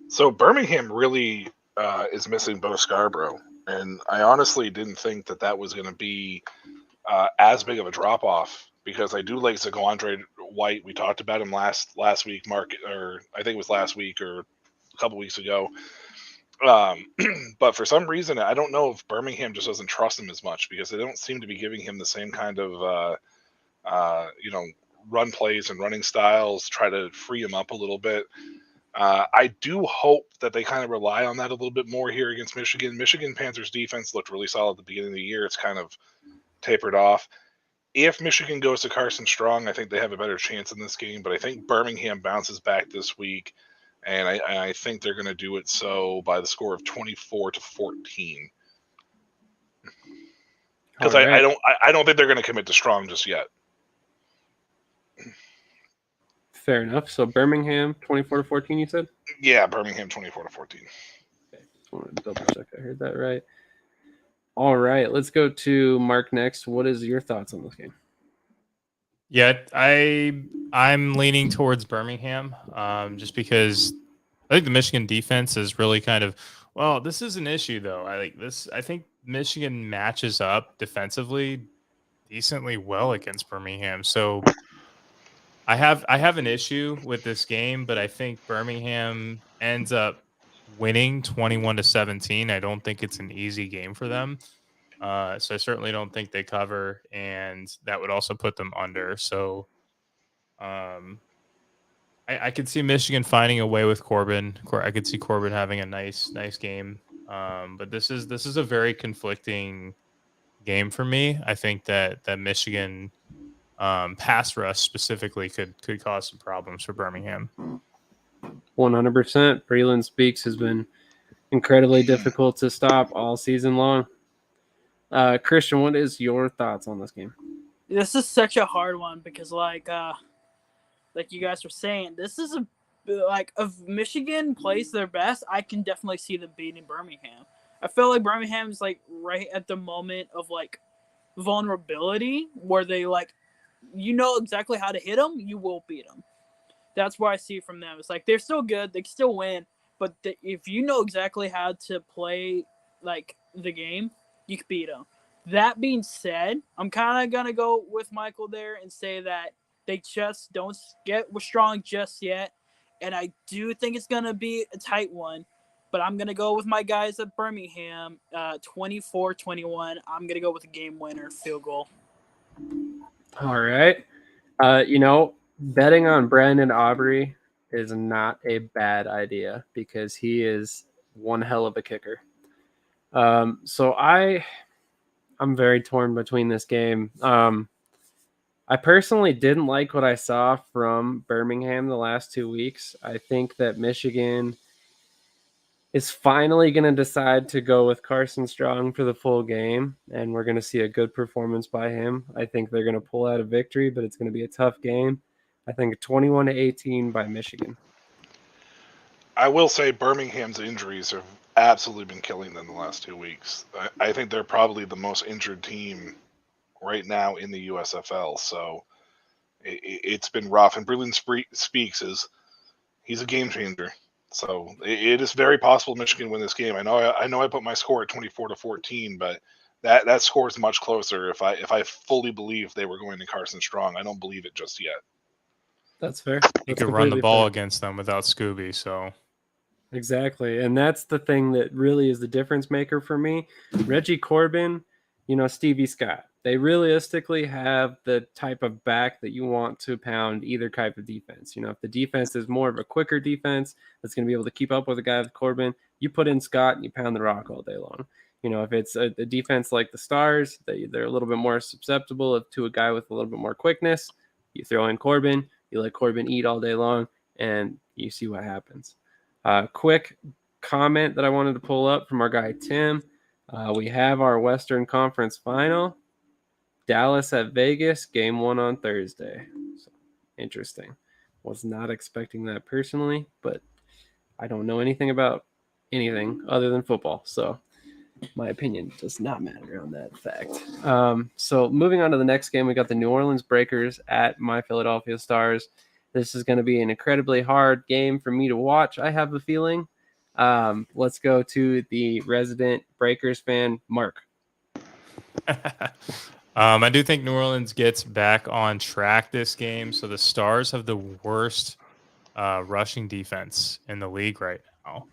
So Birmingham really is missing Bo Scarborough, and I honestly didn't think that was going to be as big of a drop off because I do like Zagwandre White. We talked about him last week, Mark, or I think it was last week or a couple weeks ago. But for some reason, I don't know if Birmingham just doesn't trust him as much because they don't seem to be giving him the same kind of run plays and running styles. Try to free him up a little bit. I do hope that they kind of rely on that a little bit more here against Michigan. Michigan Panthers defense looked really solid at the beginning of the year. It's kind of tapered off. If Michigan goes to Carson Strong, I think they have a better chance in this game. But I think Birmingham bounces back this week, and I think they're going to do it so by the score of 24-14. Because All right. I don't think they're going to commit to Strong just yet. Fair enough. So Birmingham 24-14, you said? Yeah, Birmingham 24-14. Okay. Just want to double check I heard that right. All right, let's go to Mark next. What is your thoughts on this game? Yeah, I'm leaning towards Birmingham, just because I think the Michigan defense is really kind of this is an issue though. I think Michigan matches up defensively decently well against Birmingham. So I have an issue with this game, but I think Birmingham ends up winning 21-17. I don't think it's an easy game for them. So I certainly don't think they cover, and that would also put them under. So I could see Michigan finding a way with Corbin. I could see Corbin having a nice game. But this is a very conflicting game for me. I think that Michigan pass rush specifically could cause some problems for Birmingham. 100%. Breland Speaks has been incredibly difficult to stop all season long. Christian, what is your thoughts on this game? This is such a hard one because, like you guys were saying, this is if Michigan plays their best, I can definitely see them beating Birmingham. I feel like Birmingham's right at the moment of vulnerability where they exactly how to hit them, you will beat them. That's what I see from them. It's they're still good, they can still win, but if you know exactly how to play the game, you can beat them. That being said, I'm kind of gonna go with Michael there and say that they just don't get strong just yet, and I do think it's gonna be a tight one. But I'm gonna go with my guys at Birmingham, 24-21. I'm gonna go with a game winner field goal. All right. Betting on Brandon Aubrey is not a bad idea because he is one hell of a kicker. So I'm very torn between this game. I personally didn't like what I saw from Birmingham the last 2 weeks. I think that Michigan is finally going to decide to go with Carson Strong for the full game, and we're going to see a good performance by him. I think they're going to pull out a victory, but it's going to be a tough game. I think 21-18 by Michigan. I will say Birmingham's injuries have absolutely been killing them the last 2 weeks. I think they're probably the most injured team right now in the USFL, so it's been rough. And Breland Speaks he's a game changer. So it is very possible Michigan win this game. I know I put my score at 24-14, but that score is much closer if I fully believe they were going to Carson Strong. I don't believe it just yet. That's fair. You could run the ball against them without Scooby, so Exactly. And that's the thing that really is the difference maker for me. Reggie Corbin, Stevie Scott. They realistically have the type of back that you want to pound either type of defense. If the defense is more of a quicker defense that's going to be able to keep up with a guy with Corbin, you put in Scott and you pound the rock all day long. If it's a defense like the Stars, they're a little bit more susceptible to a guy with a little bit more quickness. You throw in Corbin, you let Corbin eat all day long, and you see what happens. Quick comment that I wanted to pull up from our guy Tim. We have our Western Conference final. Dallas at Vegas, game 1 on Thursday. So, interesting. Was not expecting that personally, but I don't know anything about anything other than football. So my opinion does not matter on that fact. So moving on to the next game, we got the New Orleans Breakers at my Philadelphia Stars. This is going to be an incredibly hard game for me to watch, I have a feeling. Let's go to the resident Breakers fan, Mark. I do think New Orleans gets back on track this game. So the Stars have the worst rushing defense in the league right now.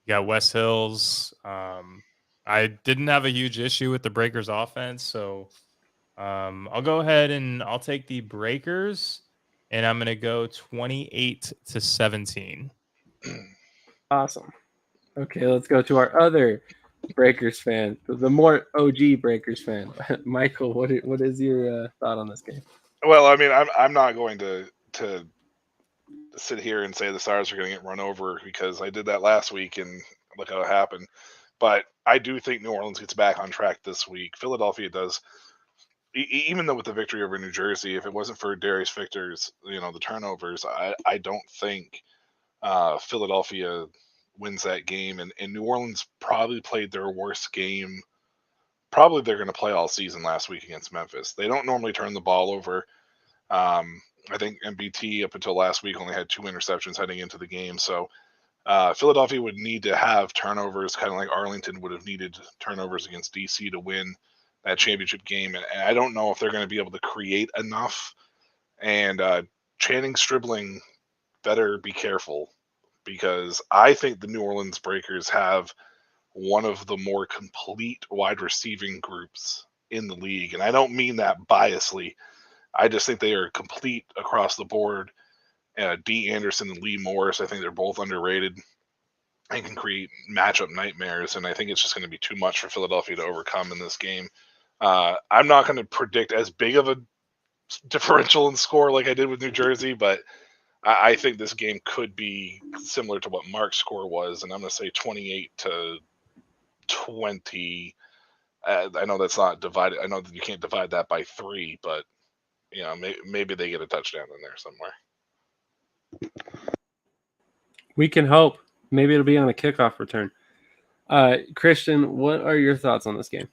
You got West Hills. I didn't have a huge issue with the Breakers offense. So I'll go ahead and I'll take the Breakers, and I'm going to go 28-17. Awesome. Okay, let's go to our other Breakers fan, the more OG Breakers fan. Michael, what is your thought on this game? Well, I mean, I'm not going to sit here and say the Stars are going to get run over, because I did that last week and look how it happened. But I do think New Orleans gets back on track this week. Philadelphia does, even though with the victory over New Jersey, if it wasn't for Darius Victor's, the turnovers, I don't think Philadelphia wins that game. And New Orleans probably played their worst game. Probably they're going to play all season last week against Memphis. They don't normally turn the ball over. I think MBT up until last week only had 2 interceptions heading into the game. So Philadelphia would need to have turnovers, kind of like Arlington would have needed turnovers against DC to win that championship game. And I don't know if they're going to be able to create enough. And Channing Stribling better be careful, because I think the New Orleans Breakers have one of the more complete wide receiving groups in the league. And I don't mean that biasly. I just think they are complete across the board. D. Anderson and Lee Morris, I think they're both underrated and can create matchup nightmares. And I think it's just going to be too much for Philadelphia to overcome in this game. I'm not going to predict as big of a differential in score like I did with New Jersey, but I think this game could be similar to what Mark's score was. And I'm going to say 28-20. I know that's not divided. I know that you can't divide that by 3, but maybe they get a touchdown in there somewhere. We can hope. Maybe it'll be on a kickoff return. Christian, what are your thoughts on this game?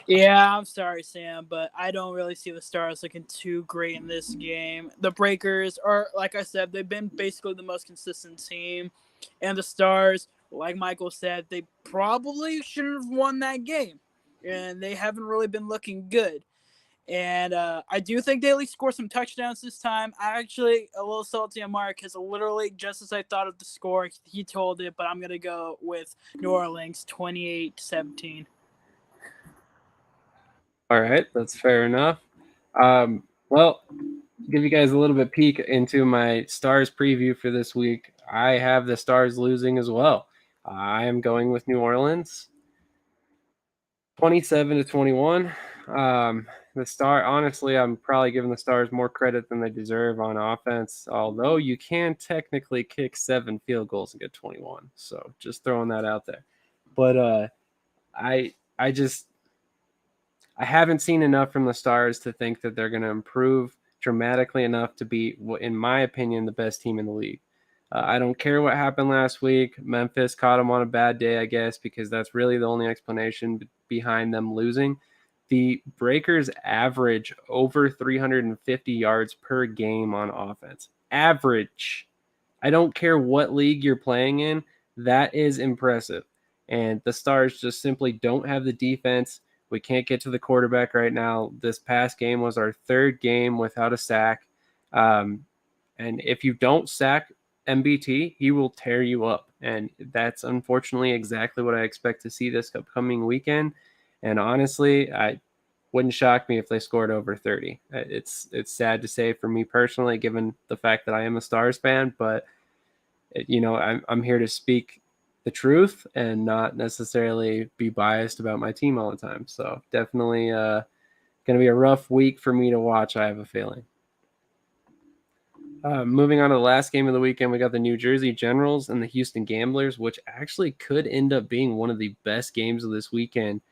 Yeah, I'm sorry, Sam, but I don't really see the Stars looking too great in this game. The Breakers are, like I said, they've been basically the most consistent team. And the Stars, like Michael said, they probably shouldn't have won that game. And they haven't really been looking good. And I do think they at least score some touchdowns this time. I actually a little salty on Mark, because literally just as I thought of the score, he told it, but I'm going to go with New Orleans 28-17. All right, that's fair enough. Well, give you guys a little bit peek into my Stars preview for this week. I have the Stars losing as well. I am going with New Orleans 27-21. Honestly, I'm probably giving the Stars more credit than they deserve on offense, although you can technically kick 7 field goals and get 21. So just throwing that out there. But I haven't seen enough from the Stars to think that they're going to improve dramatically enough to be, in my opinion, the best team in the league. I don't care what happened last week. Memphis caught them on a bad day, I guess, because that's really the only explanation behind them losing. The Breakers average over 350 yards per game on offense. Average. I don't care what league you're playing in. That is impressive. And the Stars just simply don't have the defense. We can't get to the quarterback right now. This past game was our 3rd game without a sack. And if you don't sack MBT, he will tear you up. And that's unfortunately exactly what I expect to see this upcoming weekend. And honestly, I wouldn't shock me if they scored over 30. It's sad to say for me personally, given the fact that I am a Stars fan, but I'm here to speak the truth and not necessarily be biased about my team all the time. So definitely going to be a rough week for me to watch, I have a feeling. Moving on to the last game of the weekend, we got the New Jersey Generals and the Houston Gamblers, which actually could end up being one of the best games of this weekend.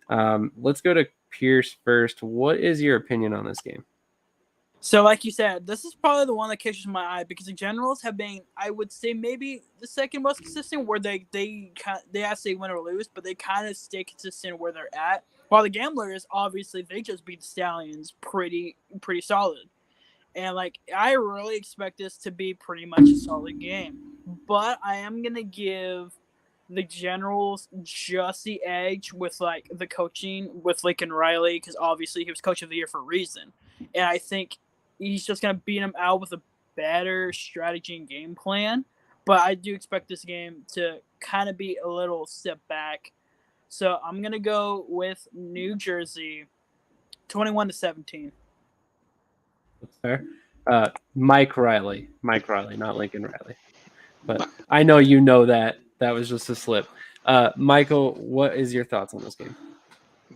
Let's go to Pierce first. What is your opinion on this game? So, like you said, this is probably the one that catches my eye because the Generals have been, I would say, maybe the second most consistent, where they actually win or lose, but they kind of stay consistent where they're at. While the Gamblers, obviously, they just beat the Stallions pretty solid. And, I really expect this to be pretty much a solid game. But I am going to give the Generals just the edge with, the coaching with Lincoln Riley, because obviously he was Coach of the Year for a reason. And I think he's just going to beat him out with a better strategy and game plan. But I do expect this game to kind of be a little step back. So I'm going to go with New Jersey 21-17. That's fair. Mike Riley, not Lincoln Riley. But I know you know that. That was just a slip. Michael, what is your thoughts on this game?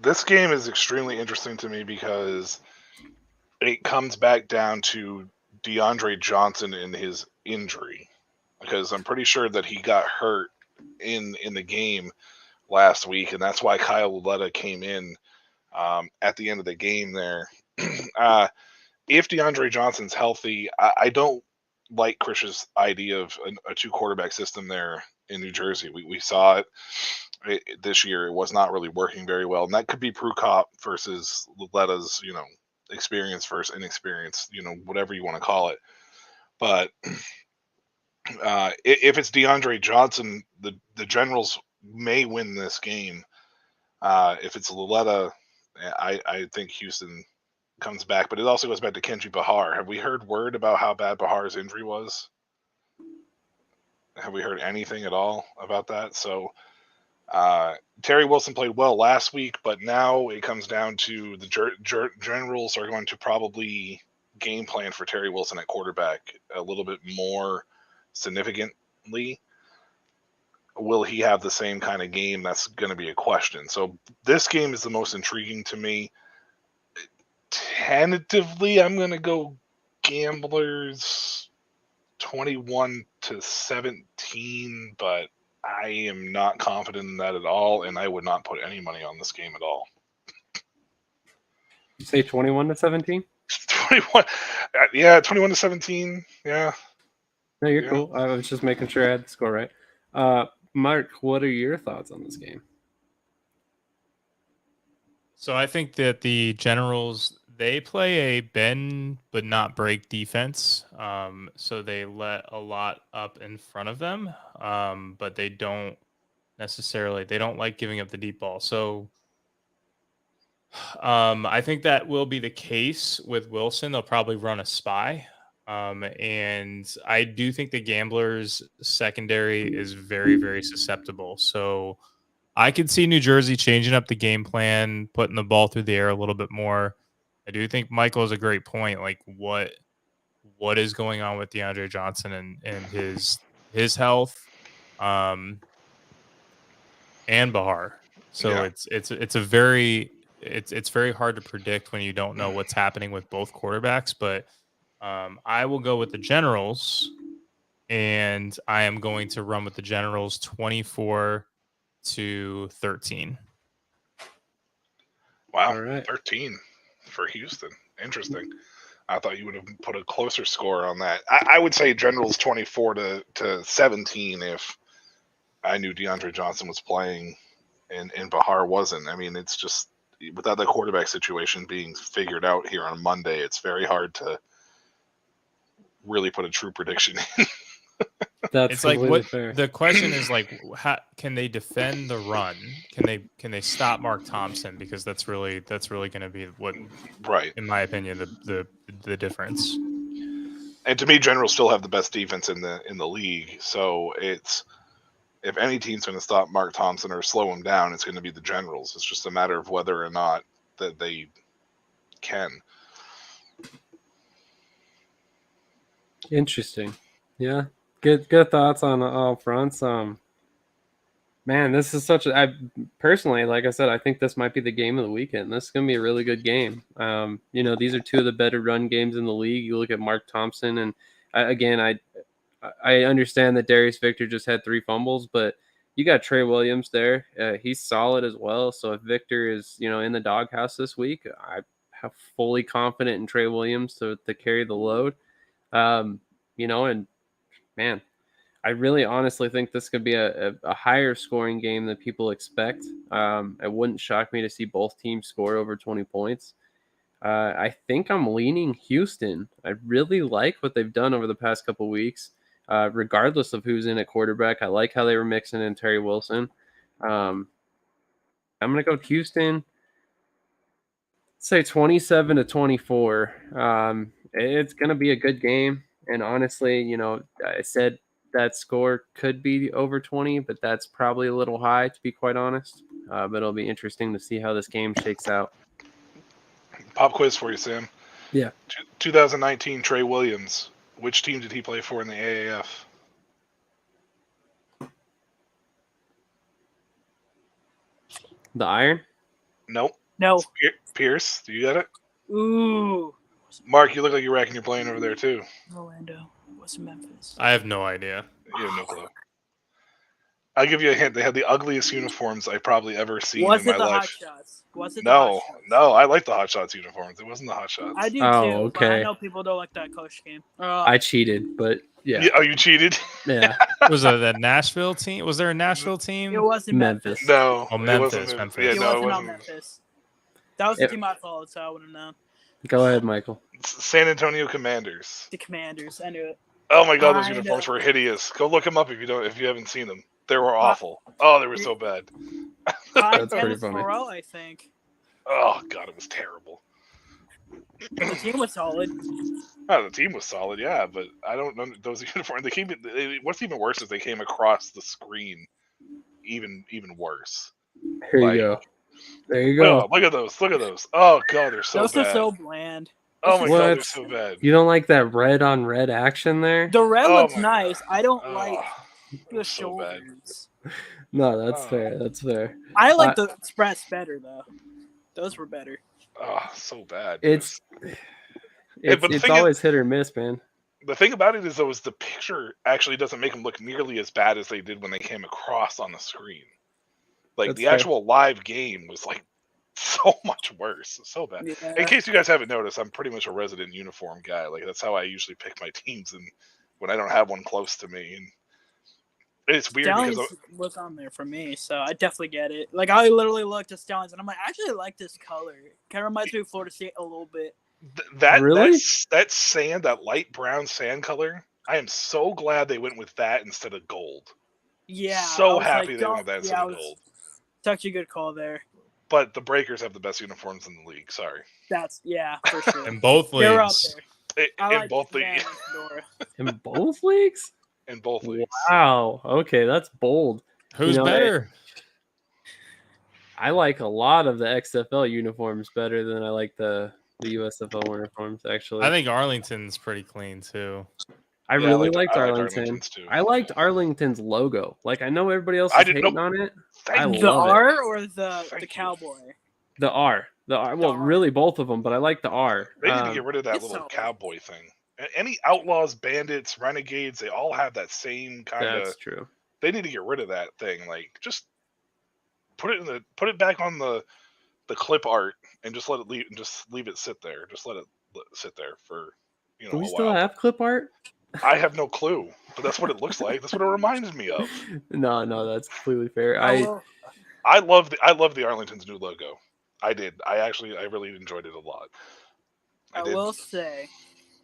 This game is extremely interesting to me because it comes back down to DeAndre Johnson and his injury, because I'm pretty sure that he got hurt in the game last week, and that's why Kyle Lauletta came in at the end of the game there. If DeAndre Johnson's healthy, I don't like Chris's idea of a two quarterback system there in New Jersey. We saw it this year. It was not really working very well, and that could be Prukop versus Lauletta's, experience versus inexperience, whatever you want to call it. But if it's DeAndre Johnson, the Generals may win this game. If it's Lauletta, I think Houston comes back. But it also goes back to Kenji Bahar. Have we heard word about how bad Bahar's injury was? Have we heard anything at all about that? So Terry Wilson played well last week, but now it comes down to the Generals are going to probably game plan for Terry Wilson at quarterback a little bit more significantly. Will he have the same kind of game? That's going to be a question. So this game is the most intriguing to me. Tentatively, I'm going to go Gamblers 21-17, but I am not confident in that at all, and I would not put any money on this game at all. You say 21-17? 21, yeah, 21-17, yeah. No, you're cool. I was just making sure I had the score right. Mark, what are your thoughts on this game? So I think that the Generals, they play a bend but not break defense. So they let a lot up in front of them, but they don't like giving up the deep ball. So I think that will be the case with Wilson. They'll probably run a spy. And I do think the Gamblers secondary is very, very susceptible. So I could see New Jersey changing up the game plan, putting the ball through the air a little bit more. I do think Michael is a great point. Like what is going on with DeAndre Johnson and his health, and Bahar. So yeah. It's very hard to predict when you don't know what's happening with both quarterbacks. But I will go with the Generals, and I am going to run with the Generals 24-13. Wow, right. 13 for Houston. Interesting. I thought you would have put a closer score on that. I would say Generals 24-17 if I knew DeAndre Johnson was playing and Bahar wasn't. I mean, it's just without the quarterback situation being figured out here on Monday, it's very hard to really put a true prediction in. That's like what fair. The question is like, how can they defend the run? Can they stop Mark Thompson? Because that's really going to be what, right, in my opinion, the difference. And to me, Generals still have the best defense in the league. So it's if any team's going to stop Mark Thompson or slow him down, it's going to be the Generals. It's just a matter of whether or not that they can. Interesting. Yeah. Good thoughts on all fronts. Man, this is I personally, like I said, I think this might be the game of the weekend. This is going to be a really good game. These are two of the better run games in the league. You look at Mark Thompson, and I understand that Darius Victor just had 3 fumbles, but you got Trey Williams there. He's solid as well. So if Victor is, in the doghouse this week, I have fully confident in Trey Williams to carry the load. And man, I really honestly think this could be a higher scoring game than people expect. It wouldn't shock me to see both teams score over 20 points. I think I'm leaning Houston. I really like what they've done over the past couple of weeks, regardless of who's in at quarterback. I like how they were mixing in Terry Wilson. I'm going to go Houston. Say 27-24. It's going to be a good game. And honestly, I said that score could be over 20, but that's probably a little high, to be quite honest. But it'll be interesting to see how this game shakes out. Pop quiz for you, Sam. Yeah. 2019 Trey Williams. Which team did he play for in the AAF? The Iron? Nope. No. Pierce. Do you get it? Ooh. Mark, you look like you're racking your brain over there, too. Orlando. What's Memphis? I have no idea. You have no clue. I'll give you a hint. They had the ugliest uniforms I've probably ever seen Was in it my the life. Hot Shots? Was it No, the Hot Shots? no, I like the Hot Shots uniforms. It wasn't the Hot Shots. I do Oh, too, okay. but I know people don't like that coach game. I cheated, but yeah. Oh, you cheated? Yeah. Was it the Nashville team? Was there a Nashville team? It wasn't Memphis. No. Oh, it Memphis. wasn't Memphis. Yeah, It no, wasn't it on wasn't. Memphis. That was the team I followed, so I would have known. Go ahead, Michael. San Antonio Commanders. The Commanders. I knew it. Oh my God, those I uniforms know. were hideous. Go look them up if you haven't seen them. They were awful. Oh, they were so bad. That's pretty Dennis funny. Moreau, I think. Oh God, it was terrible. The team was solid. Oh, the team was solid, yeah, but I don't know those uniforms. What's even worse is they came across the screen, even worse. Here you go. There you go. Oh, look at those! Look at those! Oh God, they're so Those bad. are so bland. Oh my What? God, they're so bad. You don't like that red on red action there? The red Oh looks my nice. I don't Oh, like the so bad. shoulders. No, that's Oh. fair. That's fair. I like the express better though. Those were better. Oh, so bad. It's but the it's thing always hit or miss, man. The thing about it is, though, is the picture actually doesn't make them look nearly as bad as they did when they came across on the screen. Like, That's the fair. actual live game was, like, so much worse. So bad. Yeah. In case you guys haven't noticed, I'm pretty much a resident uniform guy. Like, that's how I usually pick my teams and when I don't have one close to me. And it's weird Stallions because was on there for me, so I definitely get it. Like I literally looked at Stallions and I'm like, I actually like this color. Kind of reminds me of Florida State a little bit. Really? that sand, that light brown sand color, I am so glad they went with that instead of gold. Yeah. So I was happy like, they went with that instead of gold. Such a good call there. But the Breakers have the best uniforms in the league. Sorry. That's for sure. In both They're up leagues. there. I In like both Van leagues. and Fedora. In both leagues? In both leagues. Wow. Okay, that's bold. Who's better? I like a lot of the XFL uniforms better than I like the USFL uniforms, actually. I think Arlington's pretty clean too. I Yeah, really I liked like Arlington. Arlington's too. I liked Arlington's logo. Like, I know everybody else I is didn't hating know- on it. Thank I you. The love it. R or the Thank you. cowboy? The R. Well, R. really both of them, but I like the R. They need to get rid of that it's little solid. cowboy thing. Any outlaws, bandits, renegades, they all have that same kind of. That's true. They need to get rid of that thing. Like, just put it back on the clip art and just let it leave and just leave it sit there. Just let it sit there for Do we a still while. have clip art? I have no clue, but that's what it looks like. That's what it reminds me of. No, that's completely fair. I love the Arlington's new logo. I did. I really enjoyed it a lot. I did. will say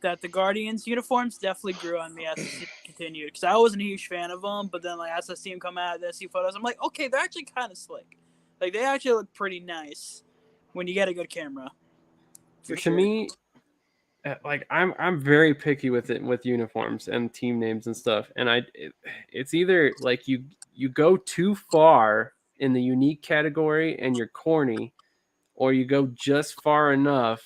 that the Guardians uniforms definitely grew on me as the season continued because I wasn't a huge fan of them, but then like as I see them come out, I see photos, I'm like, okay, they're actually kind of slick. Like they actually look pretty nice when you get a good camera. For To sure. me, like I'm very picky with it, with uniforms and team names and stuff, and it's either like you go too far in the unique category and you're corny, or you go just far enough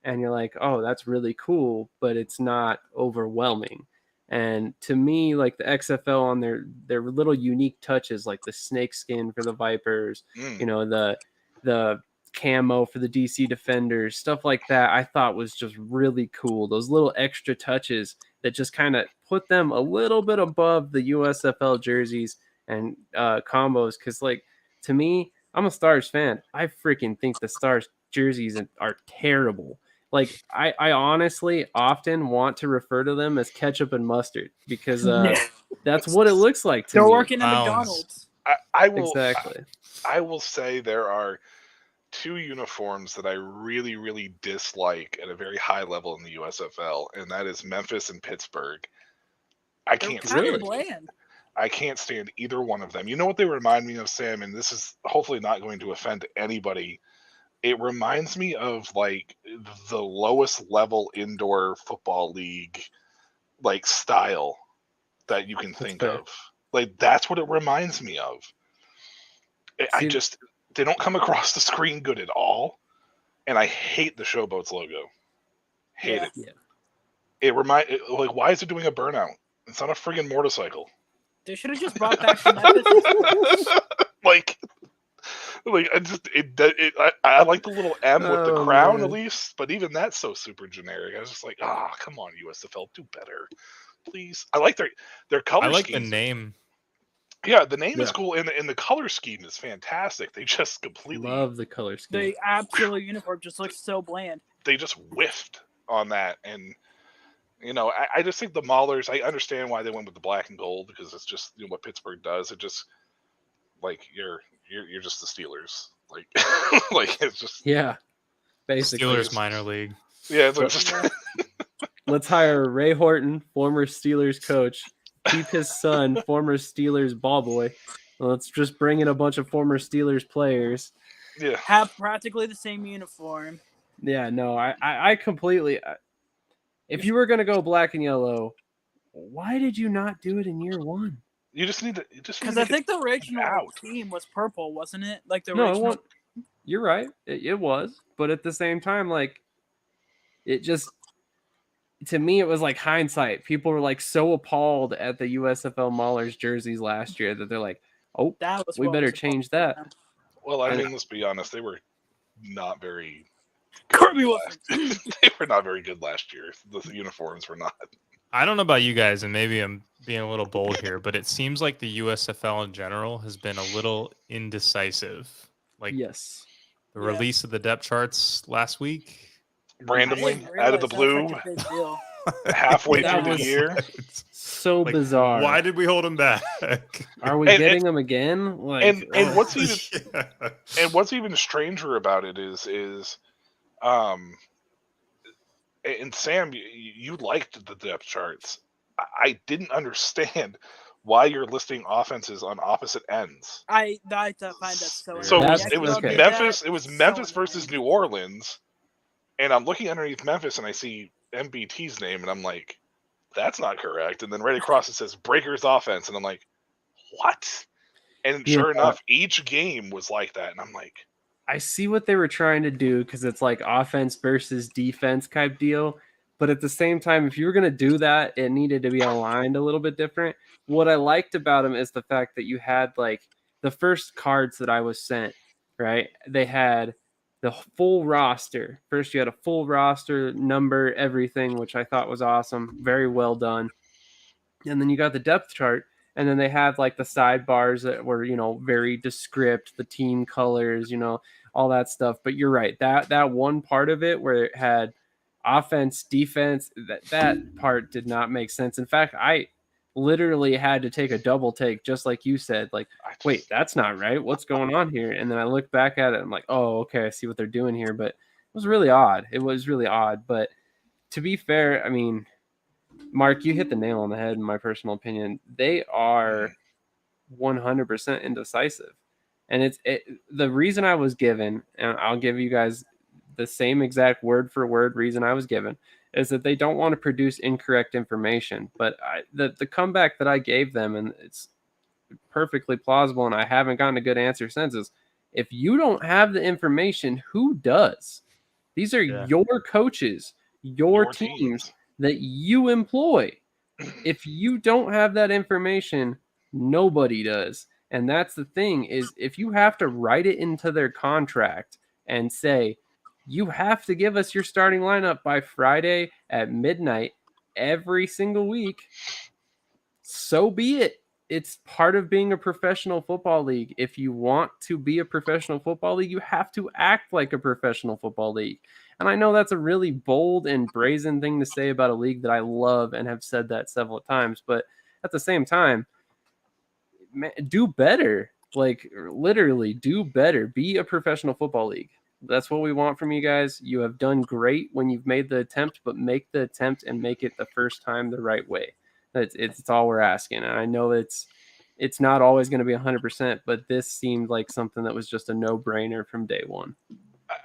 and you're like, oh, that's really cool, but it's not overwhelming. And to me, like the XFL on their little unique touches, like the snake skin for the Vipers, Mm. you know, the camo for the DC Defenders, stuff like that, I thought was just really cool. Those little extra touches that just kind of put them a little bit above the USFL jerseys and combos. Because, like, to me, I'm a Stars fan. I freaking think the Stars jerseys are terrible. Like, I honestly often want to refer to them as ketchup and mustard because that's what it looks like to They're me. working at Clowns. McDonald's. I will Exactly. I will say there are two uniforms that I really, really dislike at a very high level in the USFL, and that is Memphis and Pittsburgh. I They're can't kind stand of bland. I can't stand either one of them. You know what they remind me of, Sam? And this is hopefully not going to offend anybody. It reminds me of like the lowest level indoor football league like style that you can think fair. of. Like that's what it reminds me of. I See- just they don't come across the screen good at all, and I hate the Showboats logo. Hate Yeah. it. Yeah. Like why is it doing a burnout? It's not a friggin' motorcycle. They should have just brought back the Memphis Express. like I like the little M with the Oh, crown man. at least, but even that's so super generic. I was just like, come on, USFL, do better, please. I like their color I like the schemes. name. Yeah, the name is Yeah. cool, and the color scheme is fantastic. They just completely Love the color scheme. The absolute uniform just looks so bland. they just whiffed on that, and you know, I just think the Maulers. I understand why they went with the black and gold because it's just what Pittsburgh does. It just like you're just the Steelers, like like it's just Yeah, basically. Steelers minor league. yeah. It's But- just Let's hire Ray Horton, former Steelers coach, keep his son, former Steelers ball boy. Let's just bring in a bunch of former Steelers players. yeah. Have practically the same uniform. Yeah, no, I completely. If you were gonna go black and yellow, why did you not do it in year one? You just need to Because I think the original out. theme was purple, wasn't it? Like the No, it original. won't. You're right. It was, but at the same time, like, it just, to me, it was like hindsight. People were like so appalled at the USFL Maulers jerseys last year that they're like, oh, That was we what better was change supposed that. to Well, I And- mean, let's be honest. They were not very. Kirby last- wasn't. they were not very good last year. The uniforms were not. I don't know about you guys, and maybe I'm being a little bold here, but it seems like the USFL in general has been a little indecisive. Like Yes. the Yeah. release of the depth charts last week. I Randomly, didn't out of the realize that blue, was such a big deal. halfway That through was- the year. So Like, bizarre. Why did we hold him back? Are we And- getting them again? Like, And what's even Yeah. and what's even stranger about it is and Sam, you liked the depth charts. I didn't understand why you're listing offenses on opposite ends. I find that so. So annoying. That's- it was okay. Memphis. It was So Memphis versus annoying. New Orleans, and I'm looking underneath Memphis and I see MBT's name, and I'm like, that's not correct. And then right across it says Breakers offense, and I'm like, what? And Yeah. sure enough, each game was like that, and I'm like, I see what they were trying to do because it's like offense versus defense type deal. But at the same time, if you were going to do that, it needed to be aligned a little bit different. What I liked about them is the fact that you had like the first cards that I was sent, right? They had the full roster. First, you had a full roster, number, everything, which I thought was awesome. Very well done. And then you got the depth chart. And then they had like the sidebars that were, very descript, the team colors, all that stuff. But you're right. That one part of it where it had offense, defense, that part did not make sense. In fact, I literally had to take a double take, just like you said, like, I just, wait, that's not right. What's going on here? And then I look back at it. I'm like, oh, okay. I see what they're doing here. But it was really odd. But to be fair, I mean, Mark, you hit the nail on the head in my personal opinion. They are 100% indecisive. And the reason I was given, and I'll give you guys the same exact word for word reason I was given, is that they don't want to produce incorrect information. But the comeback that I gave them, and it's perfectly plausible, and I haven't gotten a good answer since, is if you don't have the information, who does? These are your coaches, your teams that you employ. If you don't have that information, nobody does. And that's the thing, is if you have to write it into their contract and say, you have to give us your starting lineup by Friday at midnight every single week, so be it. It's part of being a professional football league. If you want to be a professional football league, you have to act like a professional football league. And I know that's a really bold and brazen thing to say about a league that I love and have said that several times. But at the same time, man, do better. Like, literally, do better. Be a professional football league. That's what we want from you guys. You have done great when you've made the attempt, but make the attempt and make it the first time the right way. It's all we're asking. And I know it's not always going to be 100%, but this seemed like something that was just a no-brainer from day one.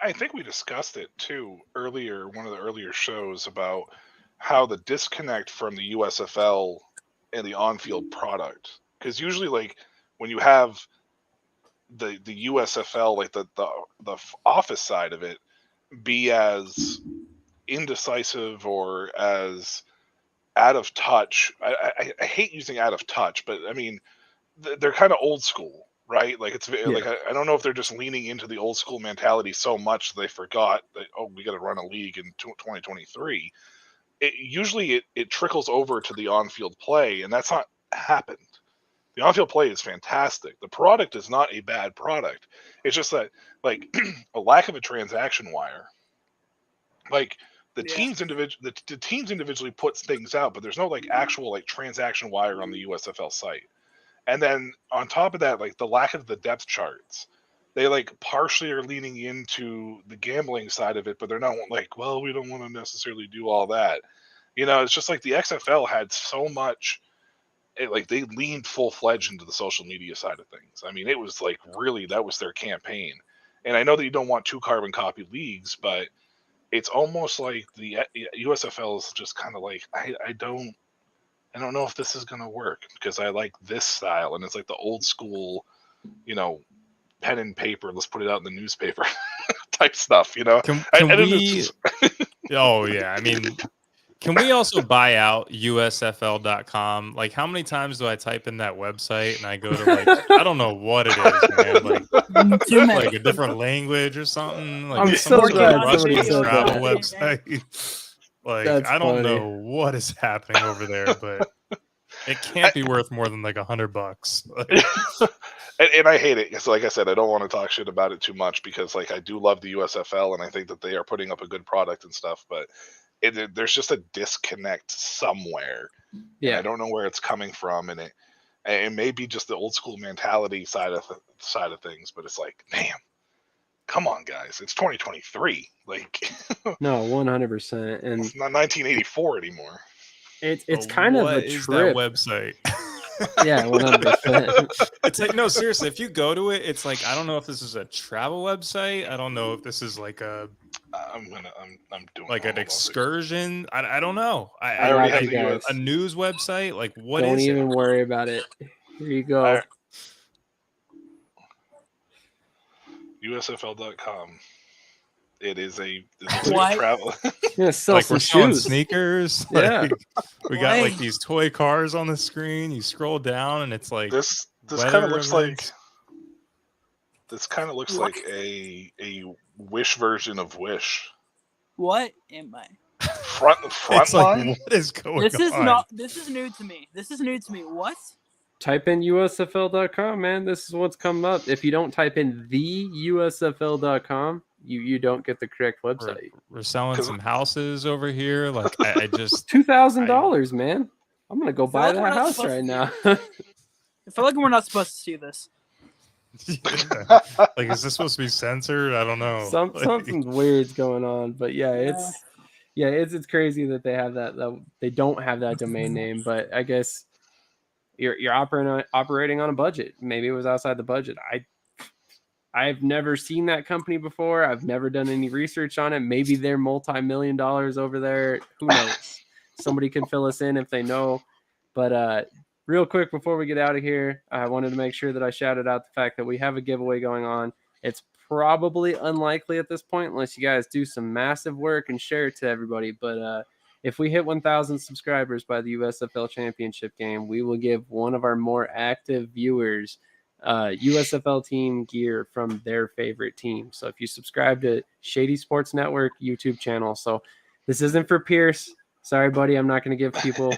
I think we discussed it too earlier, one of the earlier shows, about how the disconnect from the USFL and the on-field product. Because usually, like, when you have the USFL, like the office side of it, be as indecisive or as out of touch. I hate using out of touch, but I mean, they're kind of old school, right? Like, it's like, I don't know if they're just leaning into the old school mentality so much that they forgot that, oh, we got to run a league in 2023. Usually it trickles over to the on-field play, and that's not happened. The on-field play is fantastic. The product is not a bad product. It's just that, like, a lack of a transaction wire. Like, the teams individually puts things out, but there's no, like, actual, like, transaction wire on the USFL site. And then on top of that, like, the lack of the depth charts. They, like, partially are leaning into the gambling side of it, but they're not like, well, we don't want to necessarily do all that. You know, it's just like the XFL had so much, like, they leaned full-fledged into the social media side of things. I mean, it was like, really, that was their campaign. And I know that you don't want two carbon copy leagues, but it's almost like the USFL is just kind of like, I don't know if this is going to work because I like this style. And it's like the old school, you know, pen and paper, let's put it out in the newspaper type stuff, you know? Oh, yeah. I mean, can we also buy out USFL.com? Like, how many times do I type in that website and I go to, like, I don't know what it is, man. Like a different language or something. Like, I'm so glad somebody said travel that. website. Like, That's I don't funny. know what is happening over there, but it can't be worth more than like $100. And I hate it. So, like I said, I don't want to talk shit about it too much because, like, I do love the USFL and I think that they are putting up a good product and stuff, but there's just a disconnect somewhere. Yeah, and I don't know where it's coming from, and it may be just the old school mentality side of things, but it's like, damn, come on, guys, it's 2023. Like, no, 100%, and it's not 1984 anymore. It's kind of a trip. Is that website? Yeah, 100%. It's like, no, seriously, if you go to it, it's like, I don't know if this is a travel website. I don't know if this is like a I'm doing like an excursion. I don't know. I already have a news website. Like, what don't is even it? worry about it. Here you go. USFL.com. It is a travel. Yeah, sell like, some we're selling shoes. Sneakers. Yeah. Like, we got like these toy cars on the screen. You scroll down and it's like this kind of looks events. like a Wish version of Wish. What am I? Front It's line? like, what is going This is on? This is new to me. What? Type in USFL.com, man. This is what's coming up. If you don't type in the USFL.com, you don't get the correct website. We're selling some houses over here. Like, I just $2,000, man. I'm gonna go buy like we're that not house supposed right to- now. I feel like we're not supposed to see this. Yeah. Like, is this supposed to be censored? I don't know. Something weird's going on, but it's crazy that they have that they don't have that domain name, but I guess you're operating on a budget. Maybe it was outside the budget. I've never seen that company before. I've never done any research on it. Maybe they're multi-million dollars over there. Who knows? Somebody can fill us in if they know. But real quick before we get out of here, I wanted to make sure that I shouted out the fact that we have a giveaway going on. It's probably unlikely at this point unless you guys do some massive work and share it to everybody. But if we hit 1,000 subscribers by the USFL Championship game, we will give one of our more active viewers USFL team gear from their favorite team. So if you subscribe to Shady Sports Network YouTube channel, so this isn't for Pierce. Sorry, buddy, I'm not going to give people,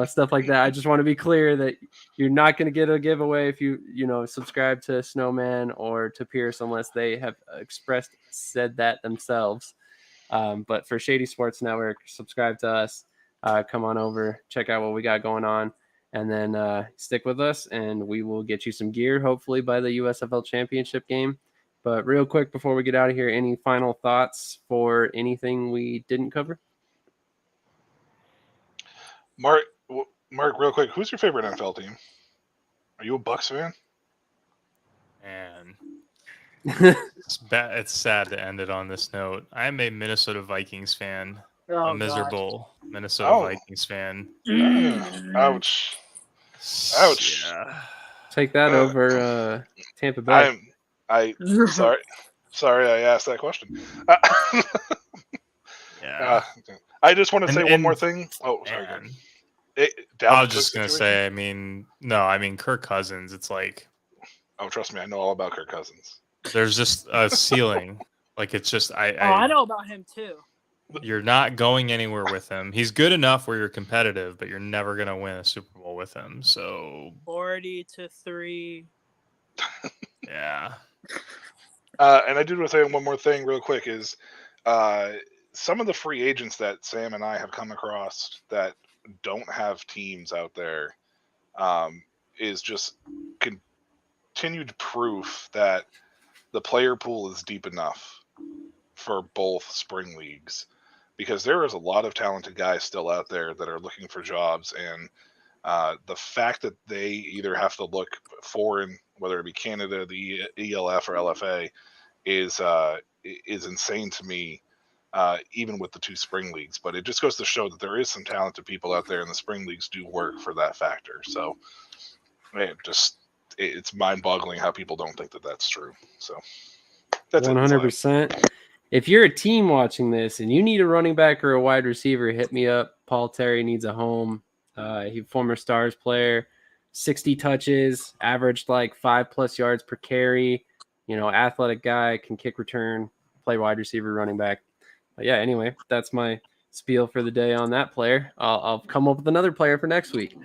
stuff like that. I just want to be clear that you're not going to get a giveaway if you subscribe to Snowman or to Pierce unless they have said that themselves. But for Shady Sports Network, subscribe to us. Come on over, check out what we got going on. And then stick with us, and we will get you some gear, hopefully, by the USFL Championship game. But real quick, before we get out of here, any final thoughts for anything we didn't cover? Mark, real quick, who's your favorite NFL team? Are you a Bucs fan? Man, it's sad to end it on this note. I am a Minnesota Vikings fan. Oh, a miserable Minnesota Vikings fan. Ouch. Yeah. Take that over Tampa Bay. Sorry I asked that question. Yeah. I just want to say one more thing. Oh, sorry. I was just going to say, Kirk Cousins, it's like... Oh, trust me, I know all about Kirk Cousins. There's just a ceiling. Like, it's just... I know about him, too. You're not going anywhere with him. He's good enough where you're competitive, but you're never going to win a Super Bowl with him. So 40-3. Yeah. And I do want to say one more thing real quick is some of the free agents that Sam and I have come across that don't have teams out there is just continued proof that the player pool is deep enough for both spring leagues, because there is a lot of talented guys still out there that are looking for jobs, and the fact that they either have to look foreign, whether it be Canada, the ELF, or LFA, is insane to me, even with the two spring leagues. But it just goes to show that there is some talented people out there, and the spring leagues do work for that factor. So it's mind-boggling how people don't think that that's true. So that's 100%. If you're a team watching this and you need a running back or a wide receiver, hit me up. Paul Terry needs a home. He's former Stars player, 60 touches, averaged like 5+ yards per carry. Athletic guy, can kick return, play wide receiver, running back. But yeah, anyway, that's my spiel for the day on that player. I'll come up with another player for next week.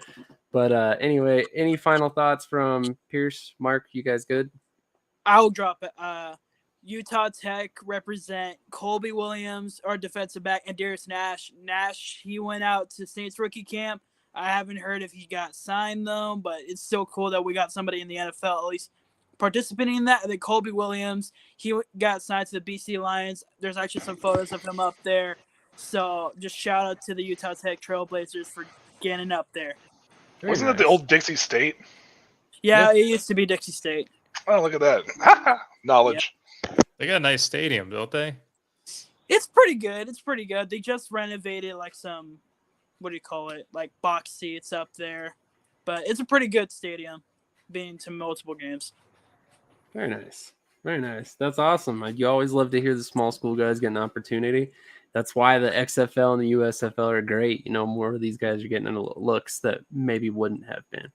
But anyway, any final thoughts from Pierce, Mark? You guys good? I'll drop it. Utah Tech represent Colby Williams, our defensive back, and Darius Nash. Nash, he went out to Saints rookie camp. I haven't heard if he got signed, though, but it's still cool that we got somebody in the NFL at least participating in that. And then Colby Williams, he got signed to the BC Lions. There's actually some photos of him up there. So just shout out to the Utah Tech Trailblazers for getting up there. Wasn't it the old Dixie State? Yeah, it used to be Dixie State. Oh, look at that. Knowledge. Yep. They got a nice stadium, don't they? It's pretty good. They just renovated like some, like box seats up there. But it's a pretty good stadium, being to multiple games. Very nice. Very nice. That's awesome. You always love to hear the small school guys get an opportunity. That's why the XFL and the USFL are great. More of these guys are getting looks that maybe wouldn't have been.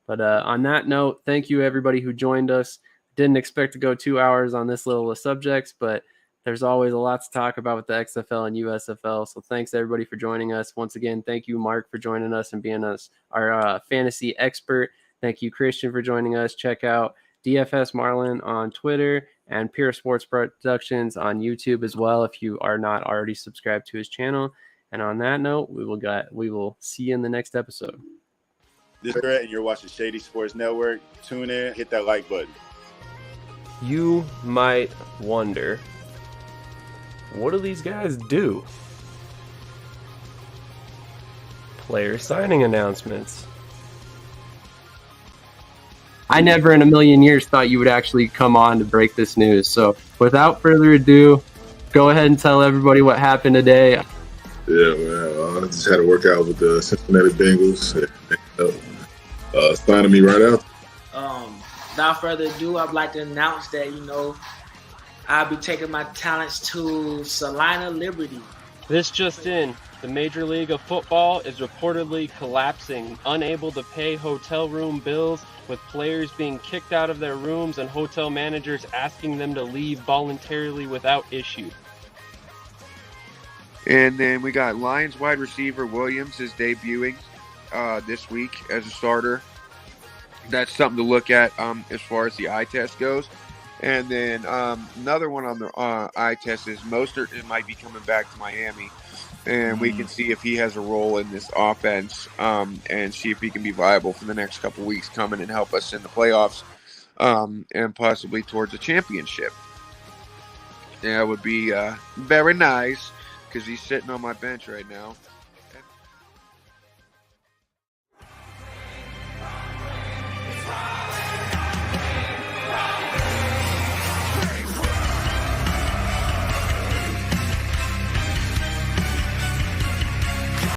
But on that note, thank you everybody who joined us. Didn't expect to go 2 hours on this little subjects, but there's always a lot to talk about with the XFL and USFL. So thanks everybody for joining us. Once again, thank you, Mark, for joining us and being our fantasy expert. Thank you, Christian, for joining us. Check out DFS Marlin on Twitter and Pure Sports Productions on YouTube as well if you are not already subscribed to his channel. And on that note, we will see you in the next episode. This is Brett, and you're watching Shady Sports Network. Tune in, hit that like button. You might wonder, what do these guys do? Player signing announcements. I never in a million years thought you would actually come on to break this news. So without further ado, go ahead and tell everybody what happened today. Yeah, man. I just had a workout with the Cincinnati Bengals. Signing me right out. Without further ado, I'd like to announce that, I'll be taking my talents to Salina Liberty. This just in, the Major League of Football is reportedly collapsing, unable to pay hotel room bills, with players being kicked out of their rooms and hotel managers asking them to leave voluntarily without issue. And then we got Lions wide receiver Williams is debuting this week as a starter. That's something to look at as far as the eye test goes. And then another one on the eye test is Mostert might be coming back to Miami. And we can see if he has a role in this offense and see if he can be viable for the next couple weeks coming and help us in the playoffs and possibly towards a championship. That would be very nice because he's sitting on my bench right now.